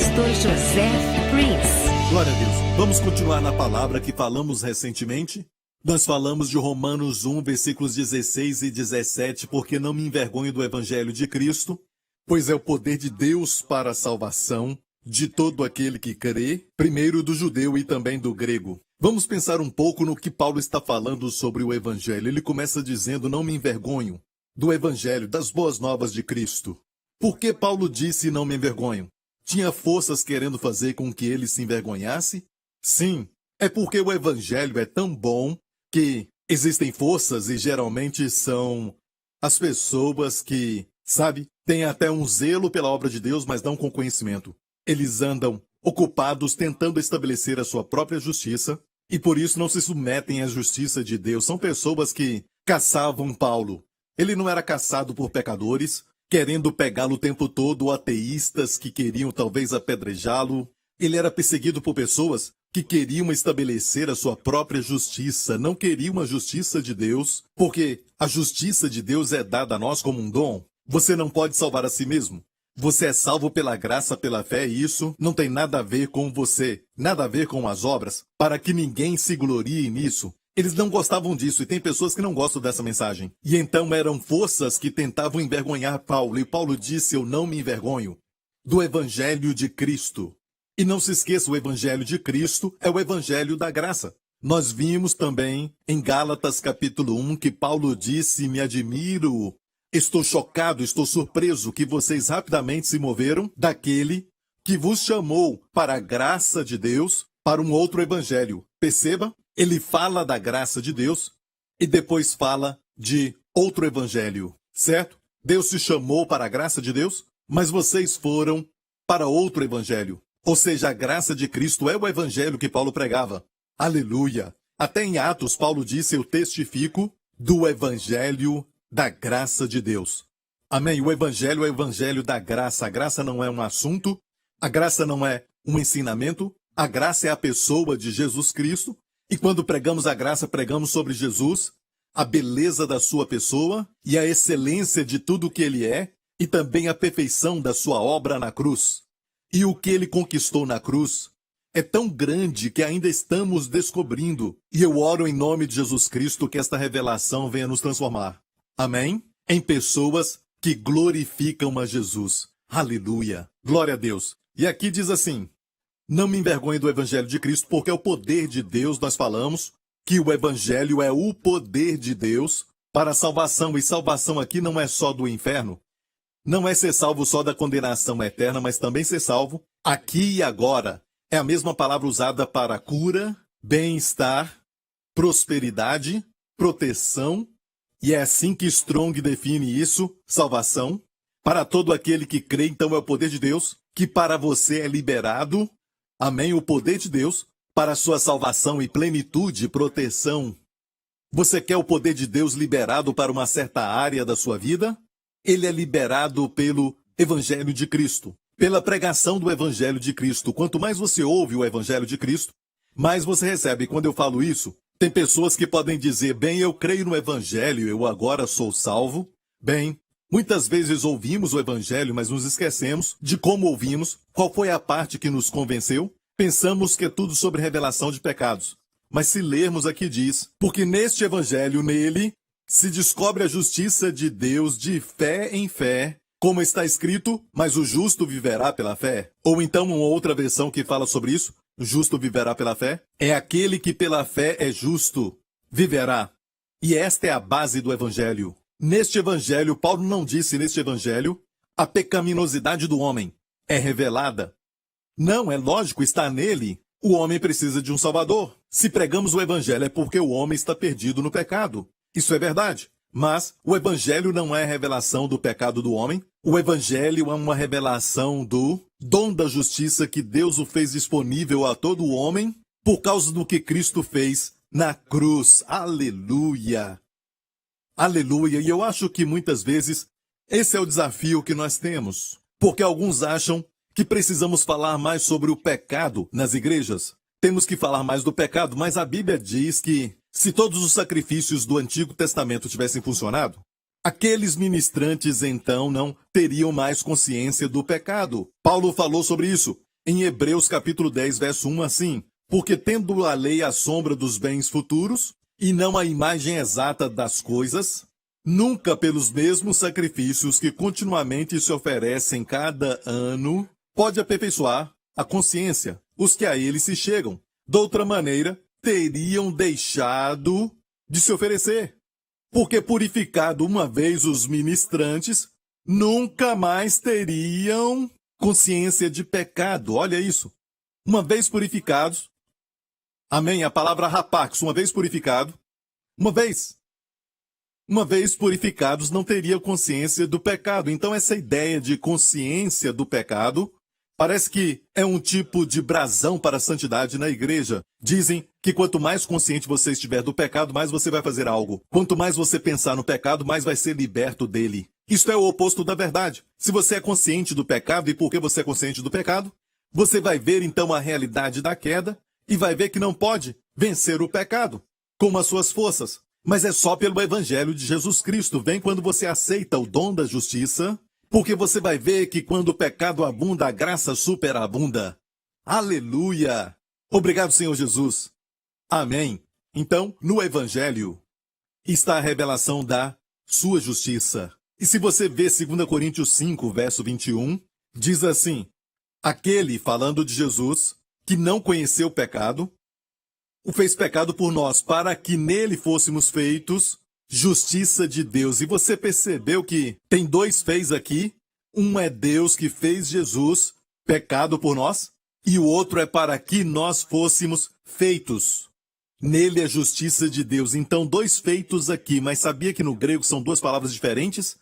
Pastor José Prince. Glória a Deus. Vamos continuar na palavra que falamos recentemente. Nós falamos de Romanos 1, versículos 16 e 17, porque não me envergonho do evangelho de Cristo, pois é o poder de Deus para a salvação de todo aquele que crê, primeiro do judeu e também do grego. Vamos pensar um pouco no que Paulo está falando sobre o evangelho. Ele começa dizendo, não me envergonho do evangelho, das boas novas de Cristo. Por que Paulo disse não me envergonho? Tinha forças querendo fazer com que ele se envergonhasse? Sim, é porque o evangelho é tão bom que existem forças e geralmente são as pessoas que, têm até um zelo pela obra de Deus, mas não com conhecimento. Eles andam ocupados tentando estabelecer a sua própria justiça e por isso não se submetem à justiça de Deus. São pessoas que caçavam Paulo. Ele não era caçado por pecadores, querendo pegá-lo o tempo todo, ou ateístas que queriam talvez apedrejá-lo. Ele era perseguido por pessoas que queriam estabelecer a sua própria justiça, não queriam a justiça de Deus, porque a justiça de Deus é dada a nós como um dom. Você não pode salvar a si mesmo. Você é salvo pela graça, pela fé, e isso não tem nada a ver com você, nada a ver com as obras, para que ninguém se glorie nisso. Eles não gostavam disso, e tem pessoas que não gostam dessa mensagem. E então eram forças que tentavam envergonhar Paulo, e Paulo disse, eu não me envergonho do evangelho de Cristo. E não se esqueça, o evangelho de Cristo é o evangelho da graça. Nós vimos também em Gálatas capítulo 1 que Paulo disse, me admiro, estou chocado, estou surpreso que vocês rapidamente se moveram daquele que vos chamou para a graça de Deus para um outro evangelho. Perceba, ele fala da graça de Deus e depois fala de outro evangelho, certo? Deus se chamou para a graça de Deus, mas vocês foram para outro evangelho. Ou seja, a graça de Cristo é o evangelho que Paulo pregava. Aleluia! Até em Atos, Paulo disse, eu testifico do evangelho da graça de Deus. Amém? O evangelho é o evangelho da graça. A graça não é um assunto, a graça não é um ensinamento, a graça é a pessoa de Jesus Cristo. E quando pregamos a graça, pregamos sobre Jesus, a beleza da sua pessoa e a excelência de tudo que ele é, e também a perfeição da sua obra na cruz. E o que ele conquistou na cruz é tão grande que ainda estamos descobrindo. E eu oro em nome de Jesus Cristo que esta revelação venha nos transformar. Amém? Em pessoas que glorificam a Jesus. Aleluia. Glória a Deus. E aqui diz assim, não me envergonhe do evangelho de Cristo, porque é o poder de Deus. Nós falamos que o evangelho é o poder de Deus para a salvação. E salvação aqui não é só do inferno. Não é ser salvo só da condenação eterna, mas também ser salvo aqui e agora. É a mesma palavra usada para cura, bem-estar, prosperidade, proteção. E é assim que Strong define isso, salvação. Para todo aquele que crê, então é o poder de Deus, que para você é liberado. Amém? O poder de Deus para a sua salvação e plenitude, proteção. Você quer o poder de Deus liberado para uma certa área da sua vida? Ele é liberado pelo Evangelho de Cristo, pela pregação do Evangelho de Cristo. Quanto mais você ouve o Evangelho de Cristo, mais você recebe. Quando eu falo isso, tem pessoas que podem dizer, bem, eu creio no Evangelho, eu agora sou salvo. Bem, muitas vezes ouvimos o Evangelho, mas nos esquecemos de como ouvimos, qual foi a parte que nos convenceu. Pensamos que é tudo sobre revelação de pecados. Mas se lermos aqui diz, porque neste Evangelho, nele, se descobre a justiça de Deus de fé em fé, como está escrito, mas o justo viverá pela fé. Ou então uma outra versão que fala sobre isso, o justo viverá pela fé. É aquele que pela fé é justo, viverá. E esta é a base do evangelho. Neste evangelho, Paulo não disse neste evangelho, a pecaminosidade do homem é revelada. Não, é lógico, está nele. O homem precisa de um salvador. Se pregamos o evangelho é porque o homem está perdido no pecado. Isso é verdade. Mas o evangelho não é a revelação do pecado do homem. O evangelho é uma revelação do dom da justiça que Deus o fez disponível a todo homem por causa do que Cristo fez na cruz. Aleluia! Aleluia! E eu acho que muitas vezes esse é o desafio que nós temos. Porque alguns acham que precisamos falar mais sobre o pecado nas igrejas. Temos que falar mais do pecado, mas a Bíblia diz que se todos os sacrifícios do Antigo Testamento tivessem funcionado, aqueles ministrantes então não teriam mais consciência do pecado. Paulo falou sobre isso. em Hebreus capítulo 10, verso 1, assim: porque tendo a lei a sombra dos bens futuros, e não a imagem exata das coisas, nunca pelos mesmos sacrifícios que continuamente se oferecem cada ano, pode aperfeiçoar a consciência, os que a ele se chegam. Doutra maneira, teriam deixado de se oferecer. Porque purificado uma vez os ministrantes, nunca mais teriam consciência de pecado. Olha isso. Uma vez purificados, amém, a palavra rapax, uma vez purificado, uma vez purificados, não teria consciência do pecado. Então essa ideia de consciência do pecado parece que é um tipo de brasão para a santidade na igreja. Dizem que quanto mais consciente você estiver do pecado, mais você vai fazer algo. Quanto mais você pensar no pecado, mais vai ser liberto dele. Isto é o oposto da verdade. Se você é consciente do pecado, e por que você é consciente do pecado, você vai ver então a realidade da queda e vai ver que não pode vencer o pecado com as suas forças. Mas é só pelo evangelho de Jesus Cristo. Vem quando você aceita o dom da justiça, porque você vai ver que quando o pecado abunda, a graça superabunda. Aleluia! Obrigado, Senhor Jesus. Amém. Então, no evangelho está a revelação da sua justiça. E se você vê 2 Coríntios 5, verso 21, diz assim: aquele, falando de Jesus, que não conheceu o pecado, o fez pecado por nós, para que nele fôssemos feitos justiça de Deus. E você percebeu que tem dois fez aqui? Um é Deus que fez Jesus pecado por nós, e o outro é para que nós fôssemos feitos. Nele é justiça de Deus. Então, dois feitos aqui, mas sabia que no grego são duas palavras diferentes?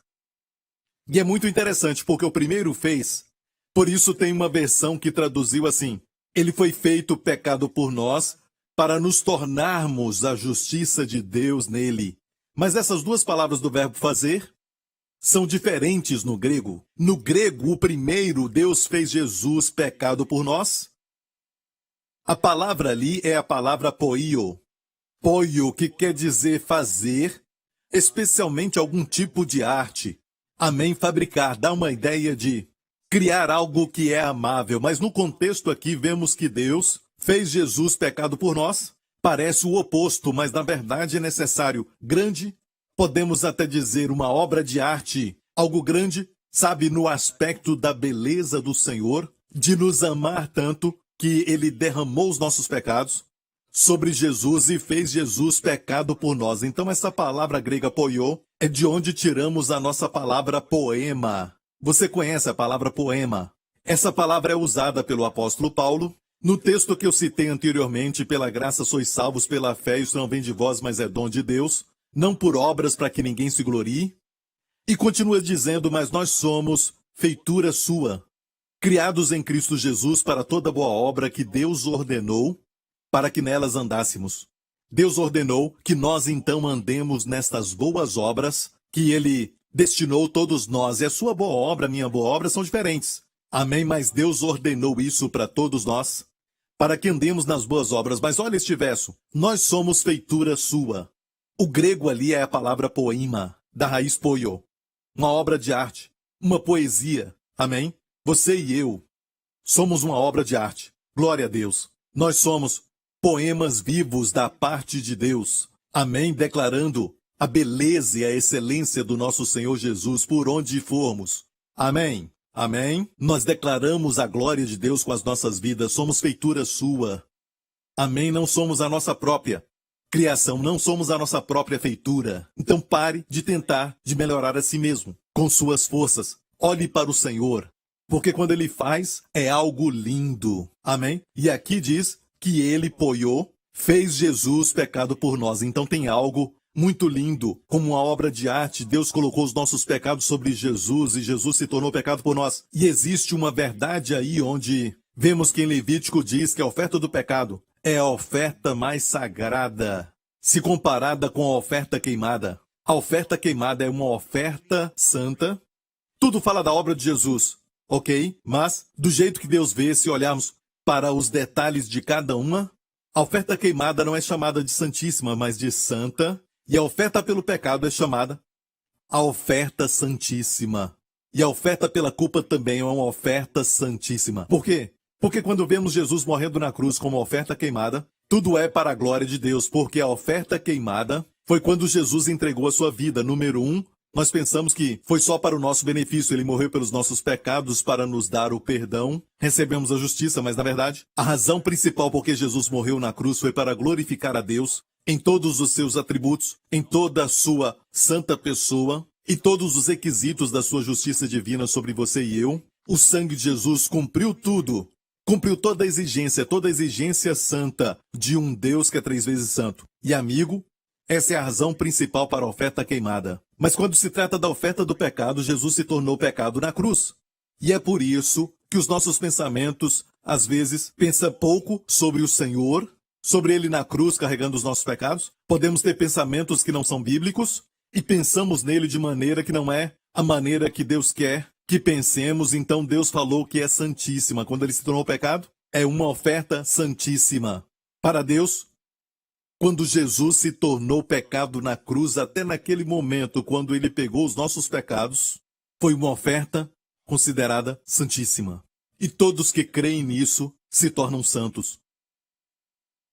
E é muito interessante, porque o primeiro fez, por isso tem uma versão que traduziu assim: ele foi feito pecado por nós, para nos tornarmos a justiça de Deus nele. Mas essas duas palavras do verbo fazer são diferentes no grego. No grego, o primeiro, Deus fez Jesus pecado por nós. A palavra ali é a palavra poio. Poio, que quer dizer fazer, especialmente algum tipo de arte. Amém, fabricar, dá uma ideia de criar algo que é amável. Mas no contexto aqui vemos que Deus fez Jesus pecado por nós. Parece o oposto, mas na verdade é necessário grande, podemos até dizer uma obra de arte, algo grande, sabe, no aspecto da beleza do Senhor, de nos amar tanto que ele derramou os nossos pecados sobre Jesus e fez Jesus pecado por nós. Então essa palavra grega poiô é de onde tiramos a nossa palavra poema. Você conhece a palavra poema? Essa palavra é usada pelo apóstolo Paulo no texto que eu citei anteriormente: pela graça sois salvos pela fé, isso não vem de vós, mas é dom de Deus, não por obras para que ninguém se glorie. E continua dizendo: mas nós somos feitura sua, criados em Cristo Jesus para toda boa obra que Deus ordenou para que nelas andássemos. Deus ordenou que nós então andemos nestas boas obras que ele destinou todos nós. E a sua boa obra, a minha boa obra são diferentes. Amém? Mas Deus ordenou isso para todos nós, para que andemos nas boas obras. Mas olha este verso: nós somos feitura sua. O grego ali é a palavra poema, da raiz poio. Uma obra de arte, uma poesia. Amém? Você e eu somos uma obra de arte. Glória a Deus. Nós somos poemas vivos da parte de Deus. Amém? Declarando a beleza e a excelência do nosso Senhor Jesus por onde formos. Amém? Amém? Nós declaramos a glória de Deus com as nossas vidas. Somos feitura sua. Amém? Não somos a nossa própria criação, não somos a nossa própria feitura. Então pare de tentar de melhorar a si mesmo com suas forças. Olhe para o Senhor, porque quando ele faz, é algo lindo. Amém? E aqui diz que ele poiô, fez Jesus pecado por nós. Então tem algo muito lindo, como uma obra de arte. Deus colocou os nossos pecados sobre Jesus e Jesus se tornou pecado por nós. E existe uma verdade aí onde vemos que em Levítico diz que a oferta do pecado é a oferta mais sagrada, se comparada com a oferta queimada. A oferta queimada é uma oferta santa. Tudo fala da obra de Jesus, ok? Mas, do jeito que Deus vê, se olharmos para os detalhes de cada uma, a oferta queimada não é chamada de santíssima, mas de santa. E a oferta pelo pecado é chamada a oferta santíssima. E a oferta pela culpa também é uma oferta santíssima. Por quê? Porque quando vemos Jesus morrendo na cruz como oferta queimada, tudo é para a glória de Deus, porque a oferta queimada foi quando Jesus entregou a sua vida. Número 1, nós pensamos que foi só para o nosso benefício, ele morreu pelos nossos pecados para nos dar o perdão, recebemos a justiça, mas na verdade, a razão principal por que Jesus morreu na cruz foi para glorificar a Deus em todos os seus atributos, em toda a sua santa pessoa e todos os requisitos da sua justiça divina sobre você e eu. O sangue de Jesus cumpriu tudo. Cumpriu toda a exigência santa de um Deus que é 3 vezes santo. E amigo, essa é a razão principal para a oferta queimada. Mas quando se trata da oferta do pecado, Jesus se tornou pecado na cruz. E é por isso que os nossos pensamentos, às vezes, pensam pouco sobre o Senhor, sobre Ele na cruz carregando os nossos pecados. Podemos ter pensamentos que não são bíblicos e pensamos nele de maneira que não é a maneira que Deus quer que pensemos. Então Deus falou que é santíssima. Quando ele se tornou pecado, é uma oferta santíssima. Para Deus, quando Jesus se tornou pecado na cruz, até naquele momento, quando ele pegou os nossos pecados, foi uma oferta considerada santíssima. E todos que creem nisso se tornam santos.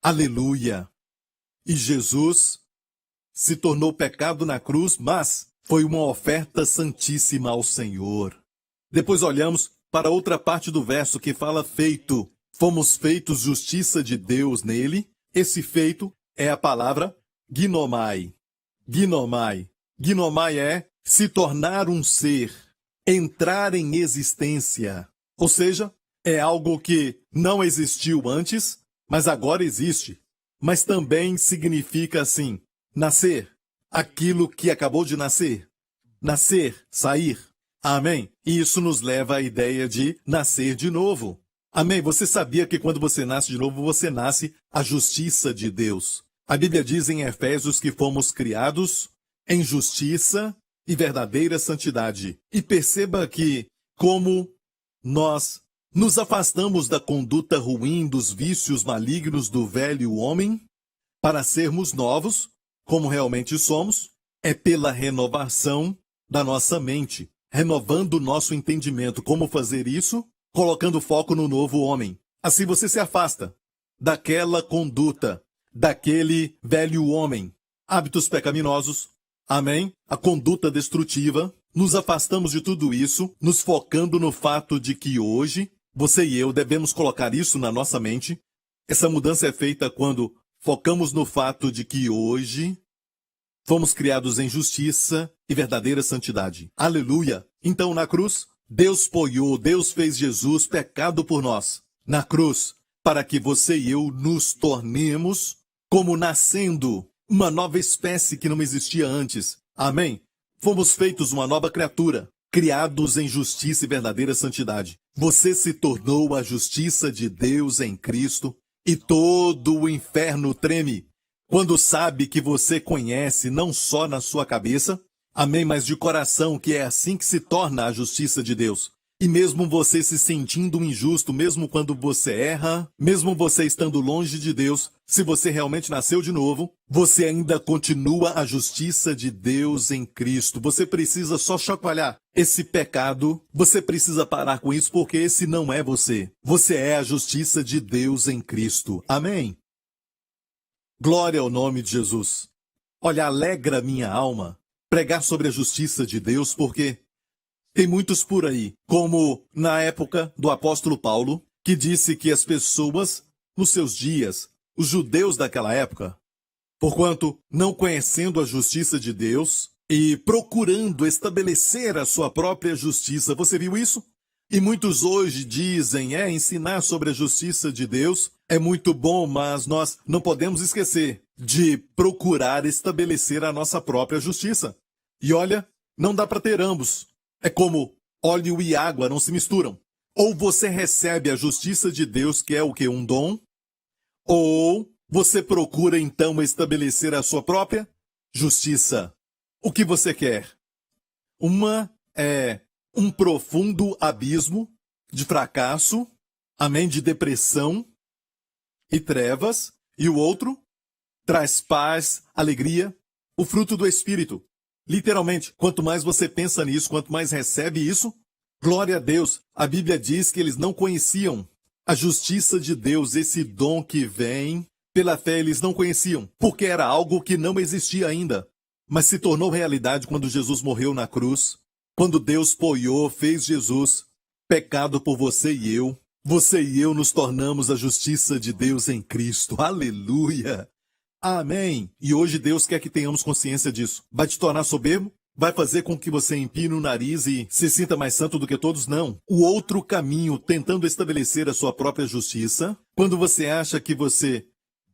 Aleluia! E Jesus se tornou pecado na cruz, mas foi uma oferta santíssima ao Senhor. Depois olhamos para outra parte do verso que fala feito. Fomos feitos justiça de Deus nele. Esse feito é a palavra ginomai. Ginomai. Ginomai é se tornar um ser, entrar em existência. Ou seja, é algo que não existiu antes, mas agora existe. Mas também significa assim, nascer. Aquilo que acabou de nascer. Nascer, sair. Amém? E isso nos leva à ideia de nascer de novo. Amém? Você sabia que quando você nasce de novo, você nasce a justiça de Deus. A Bíblia diz em Efésios que fomos criados em justiça e verdadeira santidade. E perceba que, como nós nos afastamos da conduta ruim, dos vícios malignos do velho homem, para sermos novos, como realmente somos, é pela renovação da nossa mente, renovando o nosso entendimento. Como fazer isso? Colocando foco no novo homem. Assim você se afasta daquela conduta, daquele velho homem, hábitos pecaminosos, amém? A conduta destrutiva. Nos afastamos de tudo isso, nos focando no fato de que hoje, você e eu devemos colocar isso na nossa mente. Essa mudança é feita quando focamos no fato de que hoje fomos criados em justiça e verdadeira santidade. Aleluia! Então, na cruz, Deus fez Jesus pecado por nós. Na cruz, para que você e eu nos tornemos como nascendo uma nova espécie que não existia antes. Amém? Fomos feitos uma nova criatura, criados em justiça e verdadeira santidade. Você se tornou a justiça de Deus em Cristo e todo o inferno treme quando sabe que você conhece não só na sua cabeça, amém, mas de coração, que é assim que se torna a justiça de Deus. E mesmo você se sentindo injusto, mesmo quando você erra, mesmo você estando longe de Deus, se você realmente nasceu de novo, você ainda continua a justiça de Deus em Cristo. Você precisa só chacoalhar esse pecado, você precisa parar com isso, porque esse não é você. Você é a justiça de Deus em Cristo. Amém? Glória ao nome de Jesus. Olha, alegra minha alma pregar sobre a justiça de Deus, porque tem muitos por aí, como na época do apóstolo Paulo, que disse que as pessoas, nos seus dias, os judeus daquela época, porquanto não conhecendo a justiça de Deus e procurando estabelecer a sua própria justiça, você viu isso? E muitos hoje dizem, ensinar sobre a justiça de Deus é muito bom, mas nós não podemos esquecer de procurar estabelecer a nossa própria justiça. E olha, não dá para ter ambos. É como óleo e água não se misturam. Ou você recebe a justiça de Deus, que é o quê? Um dom, ou você procura então estabelecer a sua própria justiça. O que você quer? Uma é um profundo abismo de fracasso, amém, de depressão e trevas, e o outro traz paz, alegria, o fruto do Espírito. Literalmente, quanto mais você pensa nisso, quanto mais recebe isso, glória a Deus. A Bíblia diz que eles não conheciam A justiça de Deus, esse dom que vem pela fé, eles não conheciam, porque era algo que não existia ainda, mas se tornou realidade quando Jesus morreu na cruz, quando Deus poiou, fez Jesus pecado por você e eu. Você e eu nos tornamos a justiça de Deus em Cristo. Aleluia! Amém! E hoje Deus quer que tenhamos consciência disso. Vai te tornar soberbo? Vai fazer com que você empine o nariz e se sinta mais santo do que todos? Não. O outro caminho, tentando estabelecer a sua própria justiça, quando você acha que você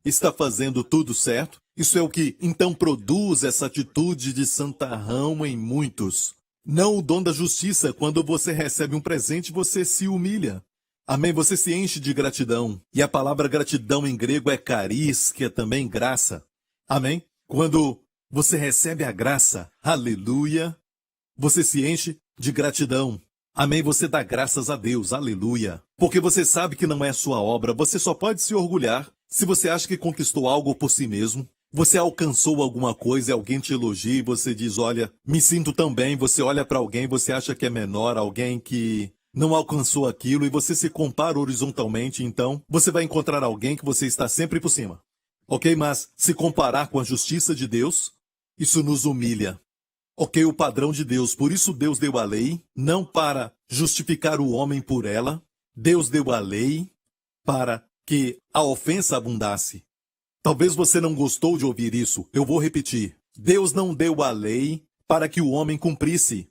está fazendo tudo certo, isso é o que então produz essa atitude de santarrão em muitos. Não o dom da justiça. Quando você recebe um presente, você se humilha. Amém? Você se enche de gratidão. E a palavra gratidão em grego é charis, que é também graça. Amém? Quando você recebe a graça, aleluia, você se enche de gratidão. Amém? Você dá graças a Deus, aleluia. Porque você sabe que não é sua obra, você só pode se orgulhar se você acha que conquistou algo por si mesmo. Você alcançou alguma coisa e alguém te elogia e você diz, olha, me sinto tão bem. Você olha para alguém, você acha que é menor, alguém que não alcançou aquilo e você se compara horizontalmente, então você vai encontrar alguém que você está sempre por cima. Ok? Mas se comparar com a justiça de Deus, isso nos humilha. Ok? O padrão de Deus. Por isso Deus deu a lei, não para justificar o homem por ela. Deus deu a lei para que a ofensa abundasse. Talvez você não gostou de ouvir isso. Eu vou repetir. Deus não deu a lei para que o homem cumprisse.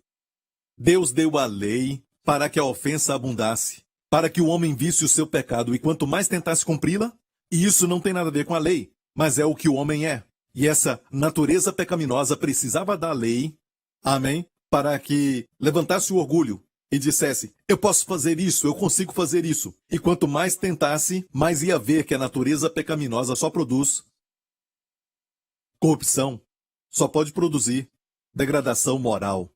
Deus deu a lei para que a ofensa abundasse, para que o homem visse o seu pecado e quanto mais tentasse cumpri-la, e isso não tem nada a ver com a lei, mas é o que o homem é. E essa natureza pecaminosa precisava da lei, amém, para que levantasse o orgulho e dissesse, eu posso fazer isso, eu consigo fazer isso. E quanto mais tentasse, mais ia ver que a natureza pecaminosa só produz corrupção, só pode produzir degradação moral.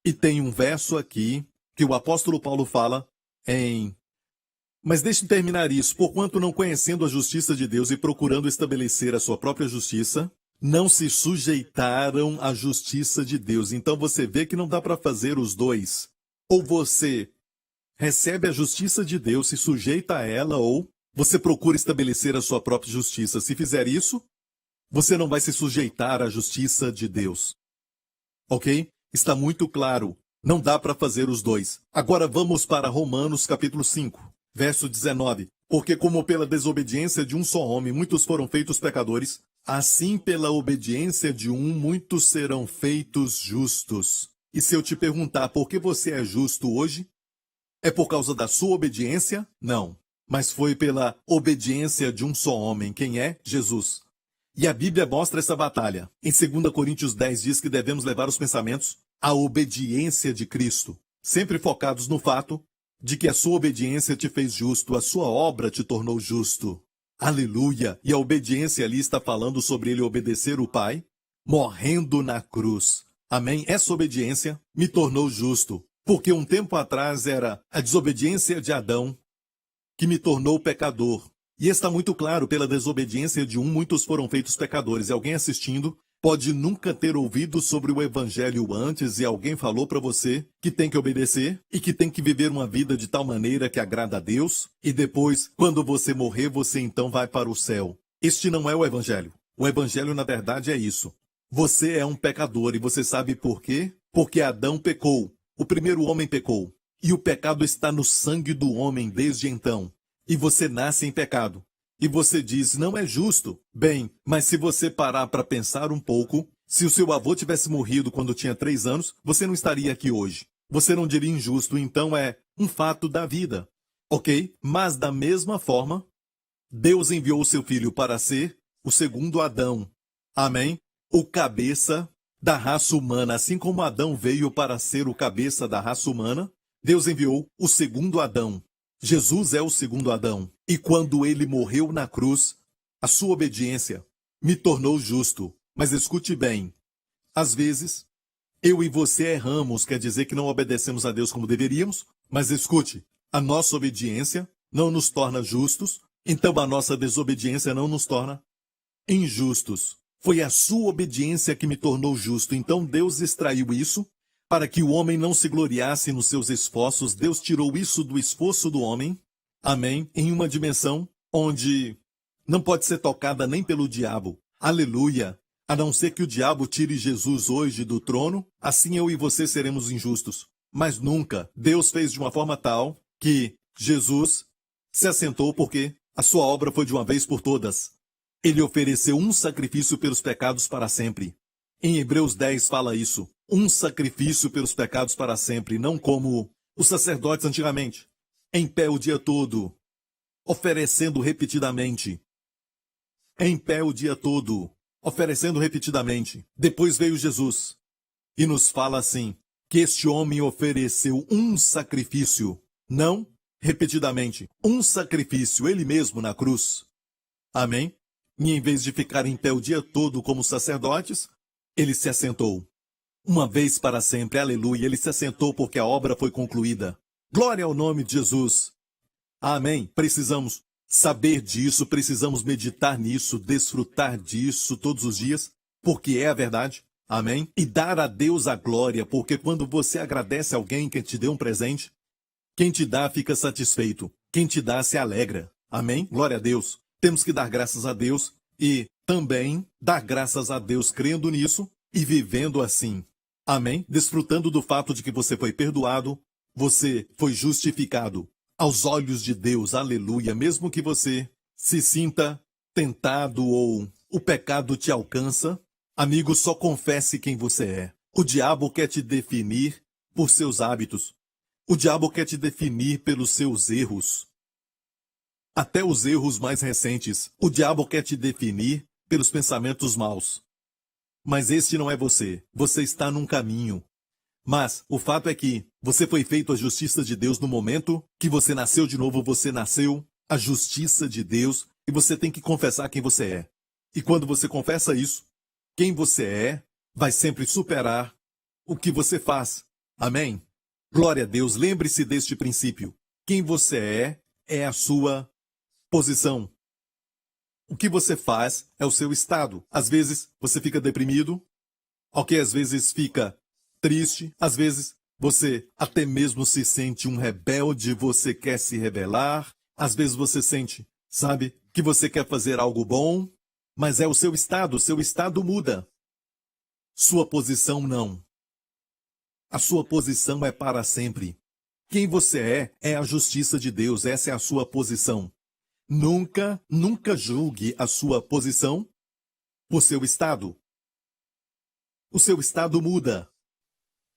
E tem um verso aqui que o apóstolo Paulo fala em... Mas deixe-me terminar isso. Porquanto não conhecendo a justiça de Deus e procurando estabelecer a sua própria justiça, não se sujeitaram à justiça de Deus. Então você vê que não dá para fazer os dois. Ou você recebe a justiça de Deus, se sujeita a ela, ou você procura estabelecer a sua própria justiça. Se fizer isso, você não vai se sujeitar à justiça de Deus. Ok? Está muito claro. Não dá para fazer os dois. Agora vamos para Romanos capítulo 5, verso 19. Porque como pela desobediência de um só homem muitos foram feitos pecadores, assim pela obediência de um muitos serão feitos justos. E se eu te perguntar por que você é justo hoje, é por causa da sua obediência? Não. Mas foi pela obediência de um só homem. Quem é? Jesus. E a Bíblia mostra essa batalha. Em 2 Coríntios 10 diz que devemos levar os pensamentos à obediência de Cristo, sempre focados no fato de que a sua obediência te fez justo, a sua obra te tornou justo. Aleluia! E a obediência ali está falando sobre ele obedecer o Pai, morrendo na cruz. Amém? Essa obediência me tornou justo, porque um tempo atrás era a desobediência de Adão que me tornou pecador. E está muito claro, pela desobediência de um, muitos foram feitos pecadores. E alguém assistindo pode nunca ter ouvido sobre o Evangelho antes e alguém falou para você que tem que obedecer e que tem que viver uma vida de tal maneira que agrada a Deus. E depois, quando você morrer, você então vai para o céu. Este não é o Evangelho. O Evangelho, na verdade, é isso. Você é um pecador e você sabe por quê? Porque Adão pecou. O primeiro homem pecou. E o pecado está no sangue do homem desde então. E você nasce em pecado. E você diz, não é justo. Bem, mas se você parar para pensar um pouco, se o seu avô tivesse morrido quando tinha 3 anos, você não estaria aqui hoje. Você não diria injusto, então é um fato da vida. Ok? Mas da mesma forma, Deus enviou o seu filho para ser o segundo Adão. Amém? O cabeça da raça humana. Assim como Adão veio para ser o cabeça da raça humana, Deus enviou o segundo Adão. Jesus é o segundo Adão, e quando ele morreu na cruz, a sua obediência me tornou justo. Mas escute bem, às vezes, eu e você erramos, quer dizer que não obedecemos a Deus como deveríamos, mas escute, a nossa obediência não nos torna justos, então a nossa desobediência não nos torna injustos. Foi a sua obediência que me tornou justo, então Deus extraiu isso, para que o homem não se gloriasse nos seus esforços. Deus tirou isso do esforço do homem Amém? Em uma dimensão onde não pode ser tocada nem pelo diabo. Aleluia! A não ser que o diabo tire Jesus hoje do trono, assim eu e você seremos injustos. Mas nunca Deus fez de uma forma tal que Jesus se assentou porque a sua obra foi de uma vez por todas. Ele ofereceu um sacrifício pelos pecados para sempre. Em Hebreus 10 fala isso. Um sacrifício pelos pecados para sempre, não como os sacerdotes antigamente. Em pé o dia todo, oferecendo repetidamente. Em pé o dia todo, oferecendo repetidamente. Depois veio Jesus e nos fala assim, que este homem ofereceu um sacrifício, não repetidamente, um sacrifício, ele mesmo na cruz. Amém? E em vez de ficar em pé o dia todo como sacerdotes, ele se assentou. Uma vez para sempre, aleluia, ele se assentou porque a obra foi concluída. Glória ao nome de Jesus. Amém. Precisamos saber disso, precisamos meditar nisso, desfrutar disso todos os dias, porque é a verdade. Amém? E dar a Deus a glória, porque quando você agradece alguém que te deu um presente, quem te dá fica satisfeito. Quem te dá se alegra. Amém? Glória a Deus. Temos que dar graças a Deus e também dar graças a Deus crendo nisso e vivendo assim. Amém? Desfrutando do fato de que você foi perdoado, você foi justificado aos olhos de Deus. Aleluia. Mesmo que você se sinta tentado ou o pecado te alcança, amigo, só confesse quem você é. O diabo quer te definir por seus hábitos. O diabo quer te definir pelos seus erros. Até os erros mais recentes. O diabo quer te definir pelos pensamentos maus. Mas este não é você. Você está num caminho. Mas o fato é que você foi feito a justiça de Deus no momento que você nasceu de novo. Você nasceu a justiça de Deus e você tem que confessar quem você é. E quando você confessa isso, quem você é vai sempre superar o que você faz. Amém? Glória a Deus. Lembre-se deste princípio. Quem você é a sua posição. O que você faz é o seu estado. Às vezes você fica deprimido, ok? Às vezes fica triste, às vezes você até mesmo se sente um rebelde, você quer se rebelar, às vezes você sente, sabe, que você quer fazer algo bom, mas é o seu estado muda. Sua posição não. A sua posição é para sempre. Quem você é a justiça de Deus, essa é a sua posição. Nunca julgue a sua posição por seu estado. O seu estado muda.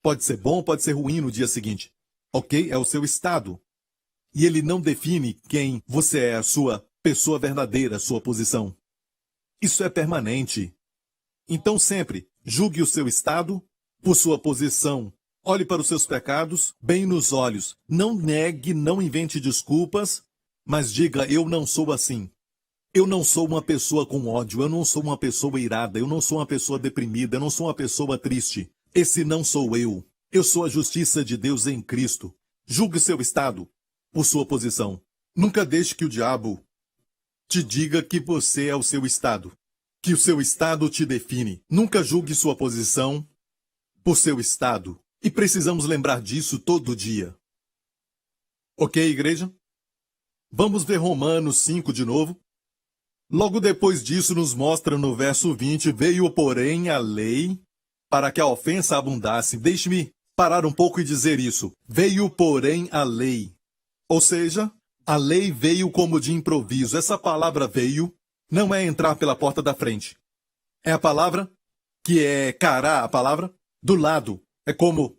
Pode ser bom, pode ser ruim no dia seguinte. Ok? É o seu estado. E ele não define quem você é, a sua pessoa verdadeira, a sua posição. Isso é permanente. Então sempre julgue o seu estado por sua posição. Olhe para os seus pecados bem nos olhos. Não negue, não invente desculpas. Mas diga, eu não sou assim. Eu não sou uma pessoa com ódio, eu não sou uma pessoa irada, eu não sou uma pessoa deprimida, eu não sou uma pessoa triste. Esse não sou eu. Eu sou a justiça de Deus em Cristo. Julgue seu estado por sua posição. Nunca deixe que o diabo te diga que você é o seu estado, que o seu estado te define. Nunca julgue sua posição por seu estado. E precisamos lembrar disso todo dia. Ok, igreja? Vamos ver Romanos 5 de novo. Logo depois disso nos mostra no verso 20, veio, porém, a lei para que a ofensa abundasse. Deixe-me parar um pouco e dizer isso. Veio, porém, a lei. Ou seja, a lei veio como de improviso. Essa palavra veio não é entrar pela porta da frente. É a palavra que é cará, a palavra do lado. É como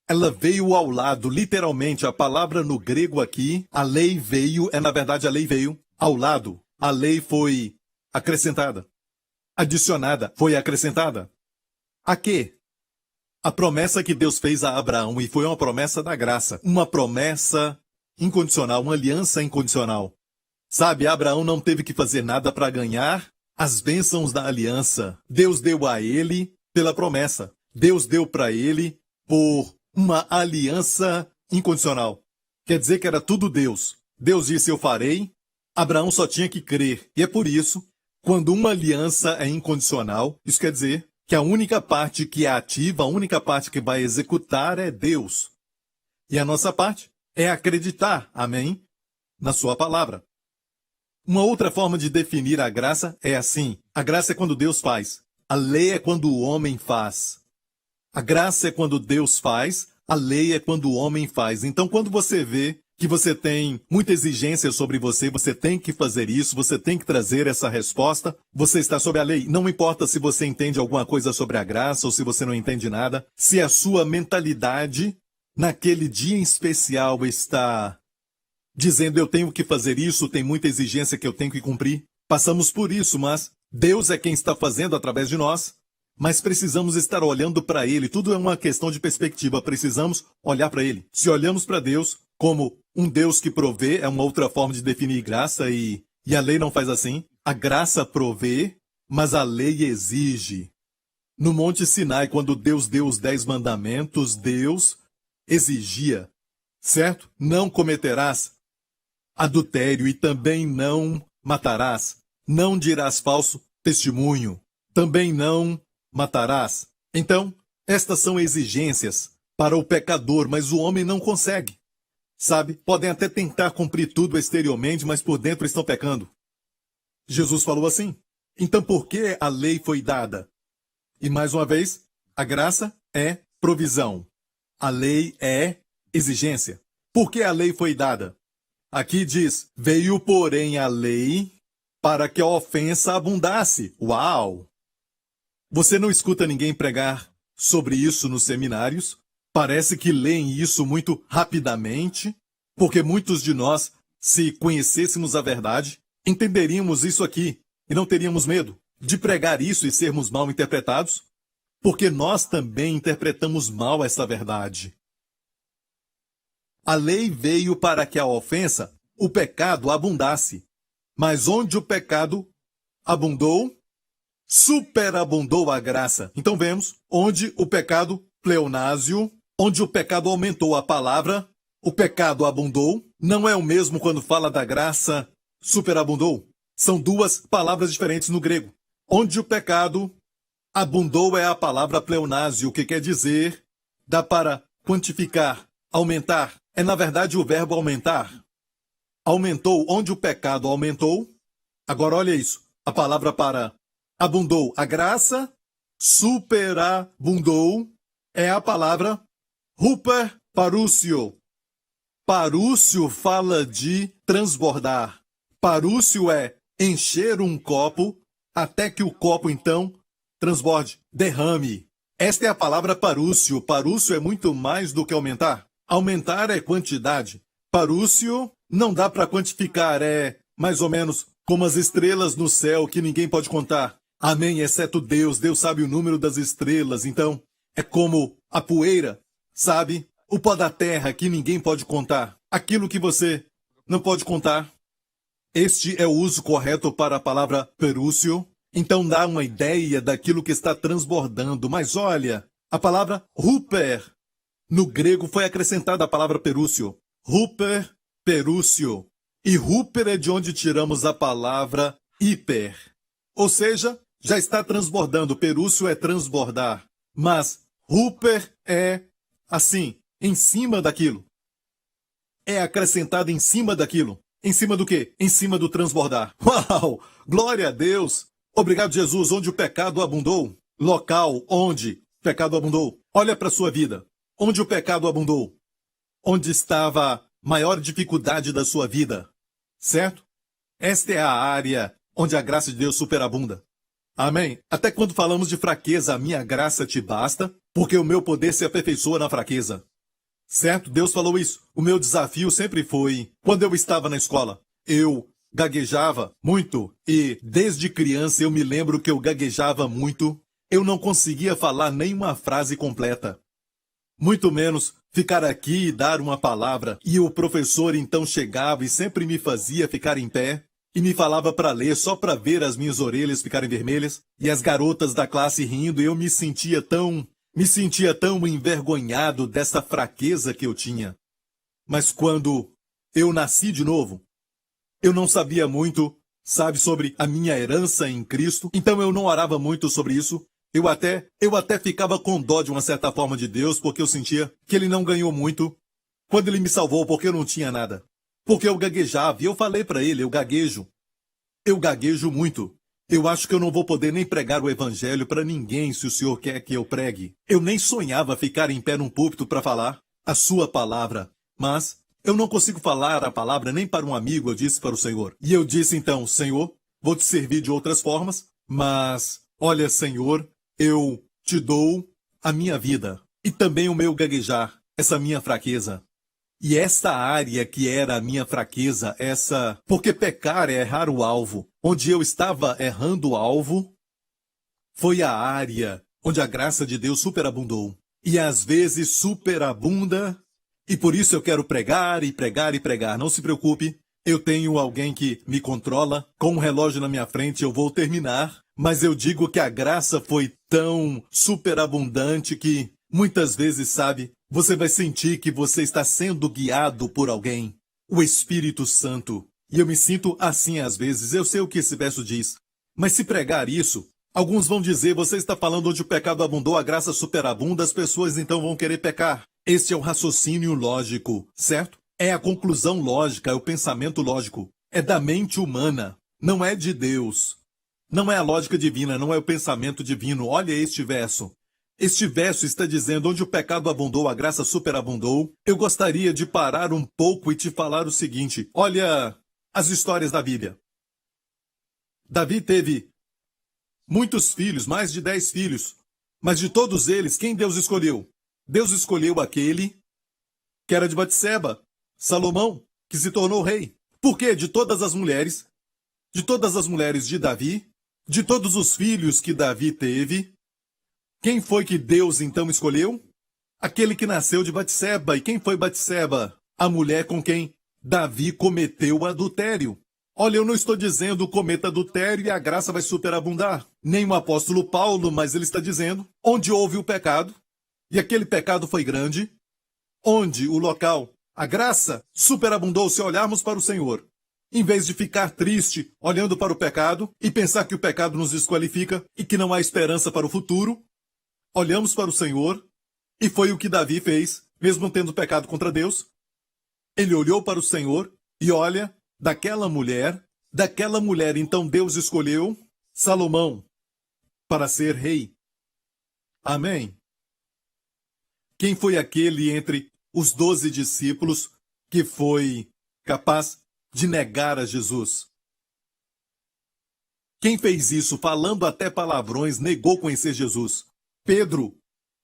ela veio ao lado, literalmente, a palavra no grego aqui, a lei veio, na verdade a lei veio ao lado. A lei foi acrescentada, adicionada, foi acrescentada. A quê? A promessa que Deus fez a Abraão, e foi uma promessa da graça, uma promessa incondicional, uma aliança incondicional. Sabe, Abraão não teve que fazer nada para ganhar as bênçãos da aliança. Deus deu a ele pela promessa. Deus deu para ele por uma aliança incondicional. Quer dizer que era tudo Deus. Deus disse, eu farei. Abraão só tinha que crer. E é por isso, quando uma aliança é incondicional, isso quer dizer que a única parte que é ativa, a única parte que vai executar é Deus. E a nossa parte é acreditar. Amém? na sua palavra. Uma outra forma de definir a graça é assim: a graça é quando Deus faz, a lei é quando o homem faz. A graça é quando Deus faz, a lei é quando o homem faz. Então, quando você vê que você tem muita exigência sobre você, você tem que fazer isso, você tem que trazer essa resposta, você está sob a lei. Não importa se você entende alguma coisa sobre a graça ou se você não entende nada, se a sua mentalidade naquele dia em especial está dizendo eu tenho que fazer isso, tem muita exigência que eu tenho que cumprir. Passamos por isso, mas Deus é quem está fazendo através de nós. Mas precisamos estar olhando para Ele. Tudo é uma questão de perspectiva. Precisamos olhar para Ele. Se olhamos para Deus como um Deus que provê, é uma outra forma de definir graça e a lei não faz assim. A graça provê, mas a lei exige. No Monte Sinai, quando Deus deu os 10 mandamentos, Deus exigia, certo? Não cometerás adultério e também não matarás. Não dirás falso testemunho. Também não matarás. Então, estas são exigências para o pecador, mas o homem não consegue. Sabe? Podem até tentar cumprir tudo exteriormente, mas por dentro estão pecando. Jesus falou assim. Então, por que a lei foi dada? E mais uma vez, a graça é provisão. A lei é exigência. Por que a lei foi dada? Aqui diz, veio, porém, a lei para que a ofensa abundasse. Uau! Você não escuta ninguém pregar sobre isso nos seminários? Parece que leem isso muito rapidamente, porque muitos de nós, se conhecêssemos a verdade, entenderíamos isso aqui e não teríamos medo de pregar isso e sermos mal interpretados, porque nós também interpretamos mal essa verdade. A lei veio para que a ofensa, o pecado, abundasse. Mas onde o pecado abundou, superabundou a graça. Então vemos, onde o pecado, pleonásio, onde o pecado aumentou a palavra, o pecado abundou, não é o mesmo quando fala da graça, superabundou. São duas palavras diferentes no grego. Onde o pecado abundou é a palavra pleonásio, que quer dizer, dá para quantificar, aumentar. É na verdade o verbo aumentar. Aumentou, onde o pecado aumentou. Agora olha isso, a palavra para abundou, a graça, superabundou, é a palavra huper parúcio. Parúcio fala de transbordar. Parúcio é encher um copo até que o copo então transborde, derrame. Esta é a palavra parúcio. Parúcio é muito mais do que aumentar. Aumentar é quantidade. Parúcio não dá para quantificar, é mais ou menos como as estrelas no céu que ninguém pode contar. Amém, exceto Deus. Deus sabe o número das estrelas. Então, é como a poeira, sabe? O pó da terra que ninguém pode contar. Aquilo que você não pode contar. Este é o uso correto para a palavra perúcio. Então dá uma ideia daquilo que está transbordando. Mas olha, a palavra huper, no grego foi acrescentada a palavra perúcio. Huper, perúcio. E huper é de onde tiramos a palavra hiper. Ou seja, já está transbordando. Perúcio é transbordar. Mas huper é assim, em cima daquilo. É acrescentado em cima daquilo. Em cima do quê? Em cima do transbordar. Uau! Glória a Deus! Obrigado, Jesus, onde o pecado abundou. Local onde o pecado abundou. Olha para a sua vida. Onde o pecado abundou. Onde estava a maior dificuldade da sua vida. Certo? Esta é a área onde a graça de Deus superabunda. Amém? Até quando falamos de fraqueza, a minha graça te basta, porque o meu poder se aperfeiçoa na fraqueza. Certo? Deus falou isso. O meu desafio sempre foi, quando eu estava na escola, eu gaguejava muito e desde criança eu me lembro que eu gaguejava muito. Eu não conseguia falar nenhuma frase completa. Muito menos ficar aqui e dar uma palavra. E o professor então chegava e sempre me fazia ficar em pé e me falava para ler só para ver as minhas orelhas ficarem vermelhas e as garotas da classe rindo e eu me sentia tão envergonhado dessa fraqueza que eu tinha. Mas quando eu nasci de novo, eu não sabia muito, sabe, sobre a minha herança em Cristo, então eu não orava muito sobre isso. Eu até ficava com dó de uma certa forma de Deus, porque eu sentia que ele não ganhou muito quando ele me salvou, porque eu não tinha nada. Porque eu gaguejava e eu falei para ele, eu gaguejo muito. Eu acho que eu não vou poder nem pregar o evangelho para ninguém se o senhor quer que eu pregue. Eu nem sonhava ficar em pé num púlpito para falar a sua palavra. Mas eu não consigo falar a palavra nem para um amigo, eu disse para o Senhor. E eu disse então, Senhor, vou te servir de outras formas, mas, olha, Senhor, eu te dou a minha vida e também o meu gaguejar, essa minha fraqueza. E esta área que era a minha fraqueza, porque pecar é errar o alvo, onde eu estava errando o alvo, foi a área onde a graça de Deus superabundou. E às vezes superabunda, e por isso eu quero pregar e pregar e pregar. Não se preocupe, eu tenho alguém que me controla, com um relógio na minha frente eu vou terminar, mas eu digo que a graça foi tão superabundante que muitas vezes, sabe, você vai sentir que você está sendo guiado por alguém, o Espírito Santo. E eu me sinto assim às vezes, eu sei o que esse verso diz. Mas se pregar isso, alguns vão dizer, você está falando onde o pecado abundou, a graça superabunda, as pessoas então vão querer pecar. Este é o raciocínio lógico, certo? É a conclusão lógica, é o pensamento lógico. É da mente humana, não é de Deus. Não é a lógica divina, não é o pensamento divino. Olha este verso. Este verso está dizendo, onde o pecado abundou, a graça superabundou. Eu gostaria de parar um pouco e te falar o seguinte. Olha as histórias da Bíblia. Davi teve muitos filhos, mais de 10 filhos. Mas de todos eles, quem Deus escolheu? Deus escolheu aquele que era de Batseba, Salomão, que se tornou rei. Por quê? De todas as mulheres de Davi, de todos os filhos que Davi teve, quem foi que Deus então escolheu? Aquele que nasceu de Batseba. E quem foi Batseba? A mulher com quem Davi cometeu o adultério. Olha, eu não estou dizendo cometa adultério e a graça vai superabundar. Nem o apóstolo Paulo, mas ele está dizendo onde houve o pecado, e aquele pecado foi grande, onde o local, a graça superabundou se olharmos para o Senhor. Em vez de ficar triste olhando para o pecado e pensar que o pecado nos desqualifica e que não há esperança para o futuro, olhamos para o Senhor, e foi o que Davi fez, mesmo tendo pecado contra Deus. Ele olhou para o Senhor e olha, daquela mulher então Deus escolheu Salomão para ser rei. Amém? Quem foi aquele entre os 12 discípulos que foi capaz de negar a Jesus? Quem fez isso falando até palavrões negou conhecer Jesus? Pedro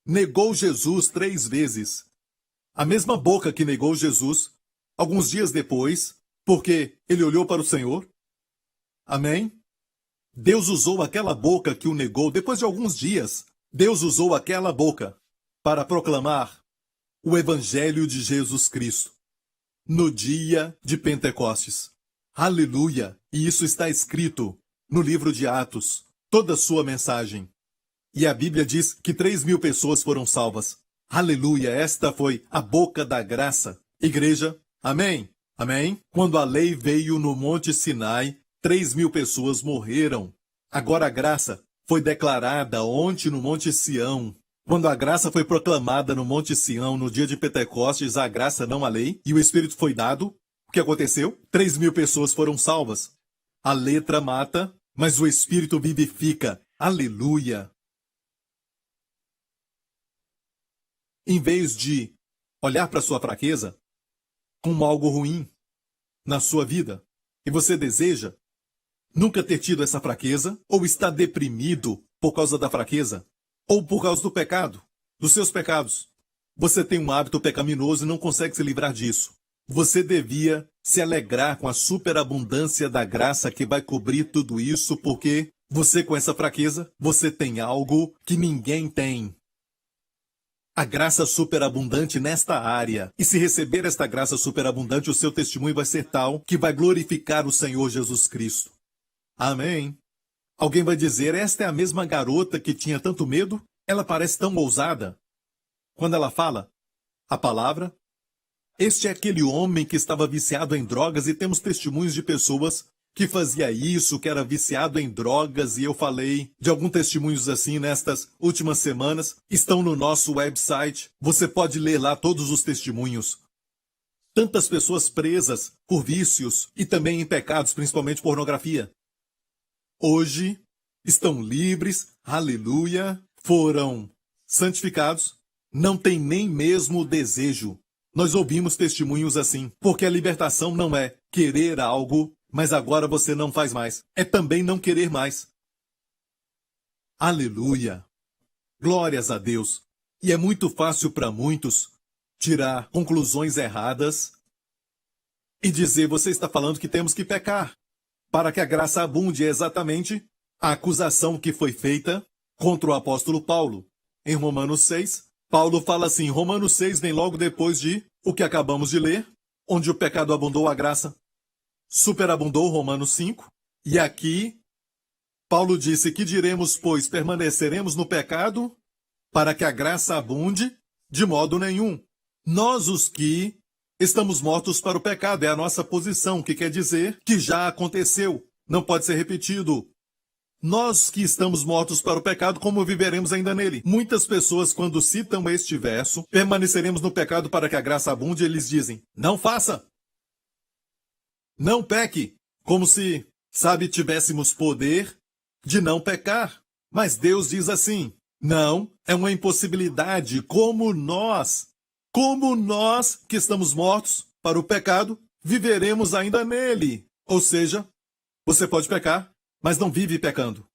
negou Jesus 3 vezes. A mesma boca que negou Jesus, alguns dias depois, porque ele olhou para o Senhor. Amém? Deus usou aquela boca que o negou, depois de alguns dias, Deus usou aquela boca para proclamar o Evangelho de Jesus Cristo, no dia de Pentecostes. Aleluia! E isso está escrito no livro de Atos, toda a sua mensagem. E a Bíblia diz que 3.000 pessoas foram salvas. Aleluia! Esta foi a boca da graça. Igreja, amém? Amém? Quando a lei veio no Monte Sinai, 3.000 pessoas morreram. Agora a graça foi declarada ontem no Monte Sião. Quando a graça foi proclamada no Monte Sião, no dia de Pentecostes, a graça, não a lei, e o Espírito foi dado, o que aconteceu? 3.000 pessoas foram salvas. A letra mata, mas o Espírito vivifica. Aleluia! Em vez de olhar para sua fraqueza como algo ruim na sua vida, e você deseja nunca ter tido essa fraqueza, ou está deprimido por causa da fraqueza, ou por causa do pecado, dos seus pecados. Você tem um hábito pecaminoso e não consegue se livrar disso. Você devia se alegrar com a superabundância da graça que vai cobrir tudo isso, porque você com essa fraqueza, você tem algo que ninguém tem. A graça superabundante nesta área. E se receber esta graça superabundante, o seu testemunho vai ser tal que vai glorificar o Senhor Jesus Cristo. Amém. Alguém vai dizer, esta é a mesma garota que tinha tanto medo? Ela parece tão ousada. Quando ela fala a palavra, este é aquele homem que estava viciado em drogas, e temos testemunhos de pessoas que fazia isso, que era viciado em drogas, e eu falei de alguns testemunhos assim nestas últimas semanas. Estão no nosso website. Você pode ler lá todos os testemunhos. Tantas pessoas presas por vícios e também em pecados, principalmente pornografia. Hoje estão livres, aleluia, foram santificados, não tem nem mesmo o desejo. Nós ouvimos testemunhos assim, porque a libertação não é querer algo, mas agora você não faz mais. É também não querer mais. Aleluia! Glórias a Deus! E é muito fácil para muitos tirar conclusões erradas e dizer, você está falando que temos que pecar, para que a graça abunde. É exatamente a acusação que foi feita contra o apóstolo Paulo. Em Romanos 6, Paulo fala assim, Romanos 6 vem logo depois de o que acabamos de ler, onde o pecado abundou, a graça superabundou, Romanos 5. E aqui, Paulo disse, que diremos, pois, permaneceremos no pecado para que a graça abunde? De modo nenhum. Nós os que estamos mortos para o pecado, é a nossa posição, que quer dizer que já aconteceu, não pode ser repetido. Nós que estamos mortos para o pecado, como viveremos ainda nele? Muitas pessoas, quando citam este verso, permaneceremos no pecado para que a graça abunde, eles dizem, não faça. Não peque, como se, tivéssemos poder de não pecar. Mas Deus diz assim, não, é uma impossibilidade, como nós que estamos mortos para o pecado, viveremos ainda nele. Ou seja, você pode pecar, mas não vive pecando.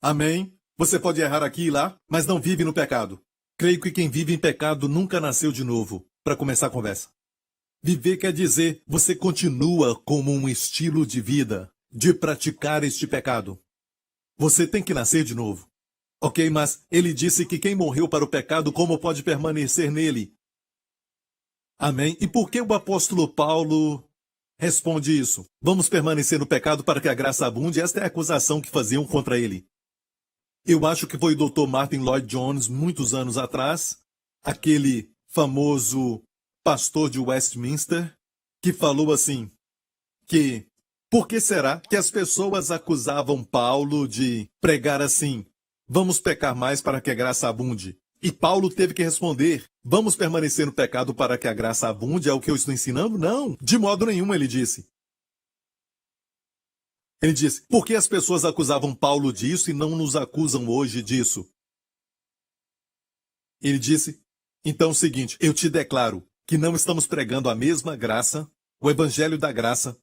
Amém? Você pode errar aqui e lá, mas não vive no pecado. Creio que quem vive em pecado nunca nasceu de novo, para começar a conversa. Viver quer dizer, você continua como um estilo de vida, de praticar este pecado. Você tem que nascer de novo. Ok, mas ele disse que quem morreu para o pecado, como pode permanecer nele? Amém? E por que o apóstolo Paulo responde isso? Vamos permanecer no pecado para que a graça abunde? Esta é a acusação que faziam contra ele. Eu acho que foi o Dr. Martin Lloyd Jones, muitos anos atrás, aquele famoso pastor de Westminster, que falou assim, que por que será que as pessoas acusavam Paulo de pregar assim, vamos pecar mais para que a graça abunde? E Paulo teve que responder, vamos permanecer no pecado para que a graça abunde? É o que eu estou ensinando? Não, de modo nenhum, ele disse. Ele disse, por que as pessoas acusavam Paulo disso e não nos acusam hoje disso? Ele disse, então é o seguinte, eu te declaro que não estamos pregando a mesma graça, o evangelho da graça,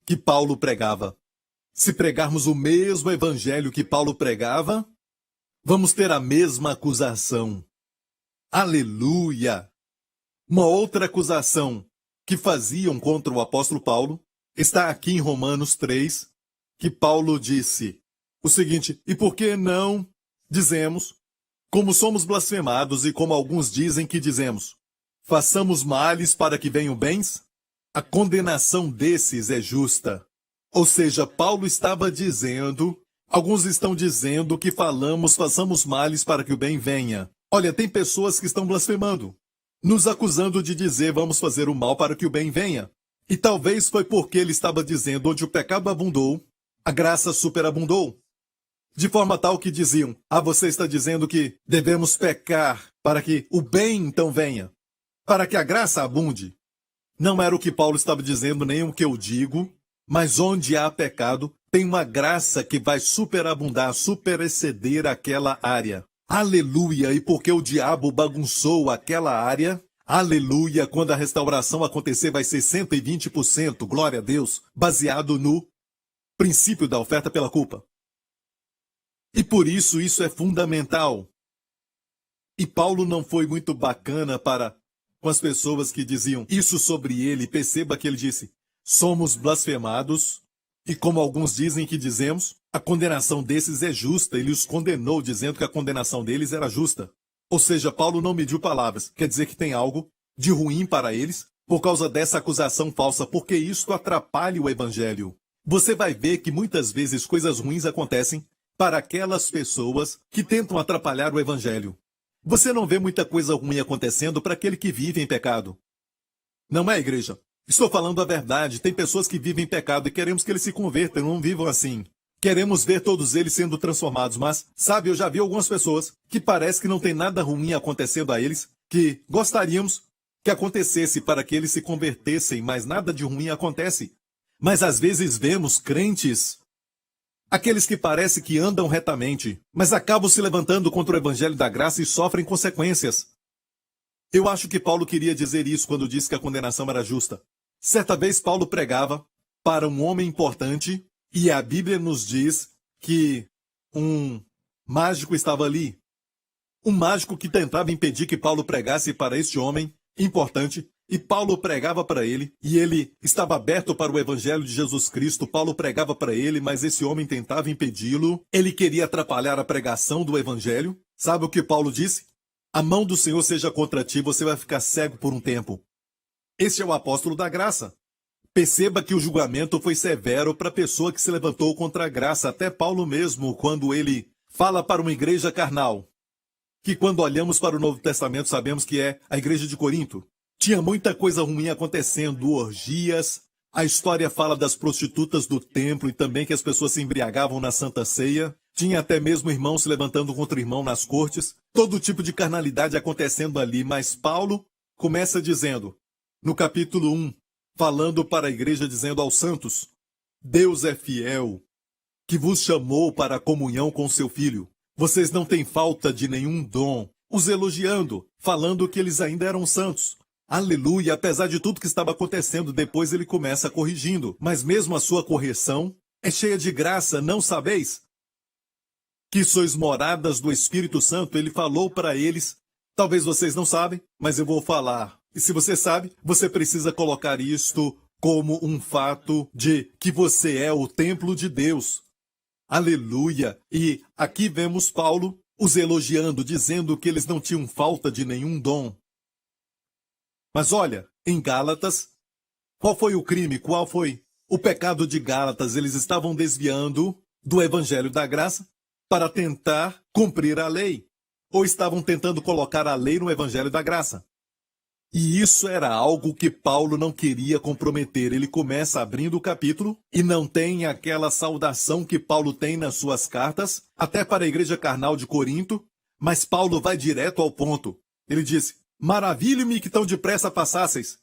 que Paulo pregava. Se pregarmos o mesmo evangelho que Paulo pregava, vamos ter a mesma acusação. Aleluia! Uma outra acusação que faziam contra o apóstolo Paulo está aqui em Romanos 3, que Paulo disse o seguinte, e por que não dizemos, como somos blasfemados e como alguns dizem que dizemos, façamos males para que venham bens? A condenação desses é justa. Ou seja, Paulo estava dizendo, alguns estão dizendo que façamos males para que o bem venha. Olha, tem pessoas que estão blasfemando, nos acusando de dizer vamos fazer o mal para que o bem venha. E talvez foi porque ele estava dizendo onde o pecado abundou, a graça superabundou. De forma tal que diziam, você está dizendo que devemos pecar para que o bem então venha, para que a graça abunde. Não era o que Paulo estava dizendo, nem o que eu digo, mas onde há pecado, tem uma graça que vai superabundar, superexceder aquela área. Aleluia! E porque o diabo bagunçou aquela área, aleluia, quando a restauração acontecer vai ser 120%, glória a Deus, baseado no princípio da oferta pela culpa. E por isso é fundamental. E Paulo não foi muito bacana com as pessoas que diziam isso sobre ele. Perceba que ele disse, somos blasfemados, e como alguns dizem que dizemos, a condenação desses é justa. Ele os condenou, dizendo que a condenação deles era justa. Ou seja, Paulo não mediu palavras. Quer dizer que tem algo de ruim para eles por causa dessa acusação falsa, porque isto atrapalha o evangelho. Você vai ver que muitas vezes coisas ruins acontecem para aquelas pessoas que tentam atrapalhar o evangelho. Você não vê muita coisa ruim acontecendo para aquele que vive em pecado. Não é, igreja? Estou falando a verdade. Tem pessoas que vivem em pecado e queremos que eles se convertam, não vivam assim. Queremos ver todos eles sendo transformados, mas, eu já vi algumas pessoas que parece que não tem nada ruim acontecendo a eles, que gostaríamos que acontecesse para que eles se convertessem, mas nada de ruim acontece. Mas às vezes vemos crentes, aqueles que parece que andam retamente, mas acabam se levantando contra o evangelho da graça e sofrem consequências. Eu acho que Paulo queria dizer isso quando disse que a condenação era justa. Certa vez Paulo pregava para um homem importante e a Bíblia nos diz que um mágico estava ali. Um mágico que tentava impedir que Paulo pregasse para este homem importante, e Paulo pregava para ele, e ele estava aberto para o evangelho de Jesus Cristo. Paulo pregava para ele, mas esse homem tentava impedi-lo. Ele queria atrapalhar a pregação do evangelho. Sabe o que Paulo disse? A mão do Senhor seja contra ti, você vai ficar cego por um tempo. Este é o apóstolo da graça. Perceba que o julgamento foi severo para a pessoa que se levantou contra a graça. Até Paulo mesmo, quando ele fala para uma igreja carnal, que quando olhamos para o Novo Testamento sabemos que é a igreja de Corinto. Tinha muita coisa ruim acontecendo, orgias. A história fala das prostitutas do templo e também que as pessoas se embriagavam na Santa Ceia. Tinha até mesmo irmão se levantando contra irmão nas cortes. Todo tipo de carnalidade acontecendo ali, mas Paulo começa dizendo, no capítulo 1, falando para a igreja, dizendo aos santos, Deus é fiel, que vos chamou para a comunhão com seu Filho. Vocês não têm falta de nenhum dom, os elogiando, falando que eles ainda eram santos. Aleluia, apesar de tudo que estava acontecendo, depois ele começa corrigindo. Mas mesmo a sua correção é cheia de graça, não sabeis? Que sois moradas do Espírito Santo, ele falou para eles. Talvez vocês não sabem, mas eu vou falar. E se você sabe, você precisa colocar isto como um fato de que você é o templo de Deus. Aleluia! E aqui vemos Paulo os elogiando, dizendo que eles não tinham falta de nenhum dom. Mas olha, em Gálatas, qual foi o crime? Qual foi o pecado de Gálatas? Eles estavam desviando do evangelho da graça para tentar cumprir a lei. Ou estavam tentando colocar a lei no evangelho da graça. E isso era algo que Paulo não queria comprometer. Ele começa abrindo o capítulo e não tem aquela saudação que Paulo tem nas suas cartas, até para a igreja carnal de Corinto, mas Paulo vai direto ao ponto. Ele diz, maravilhe-me que tão depressa passasseis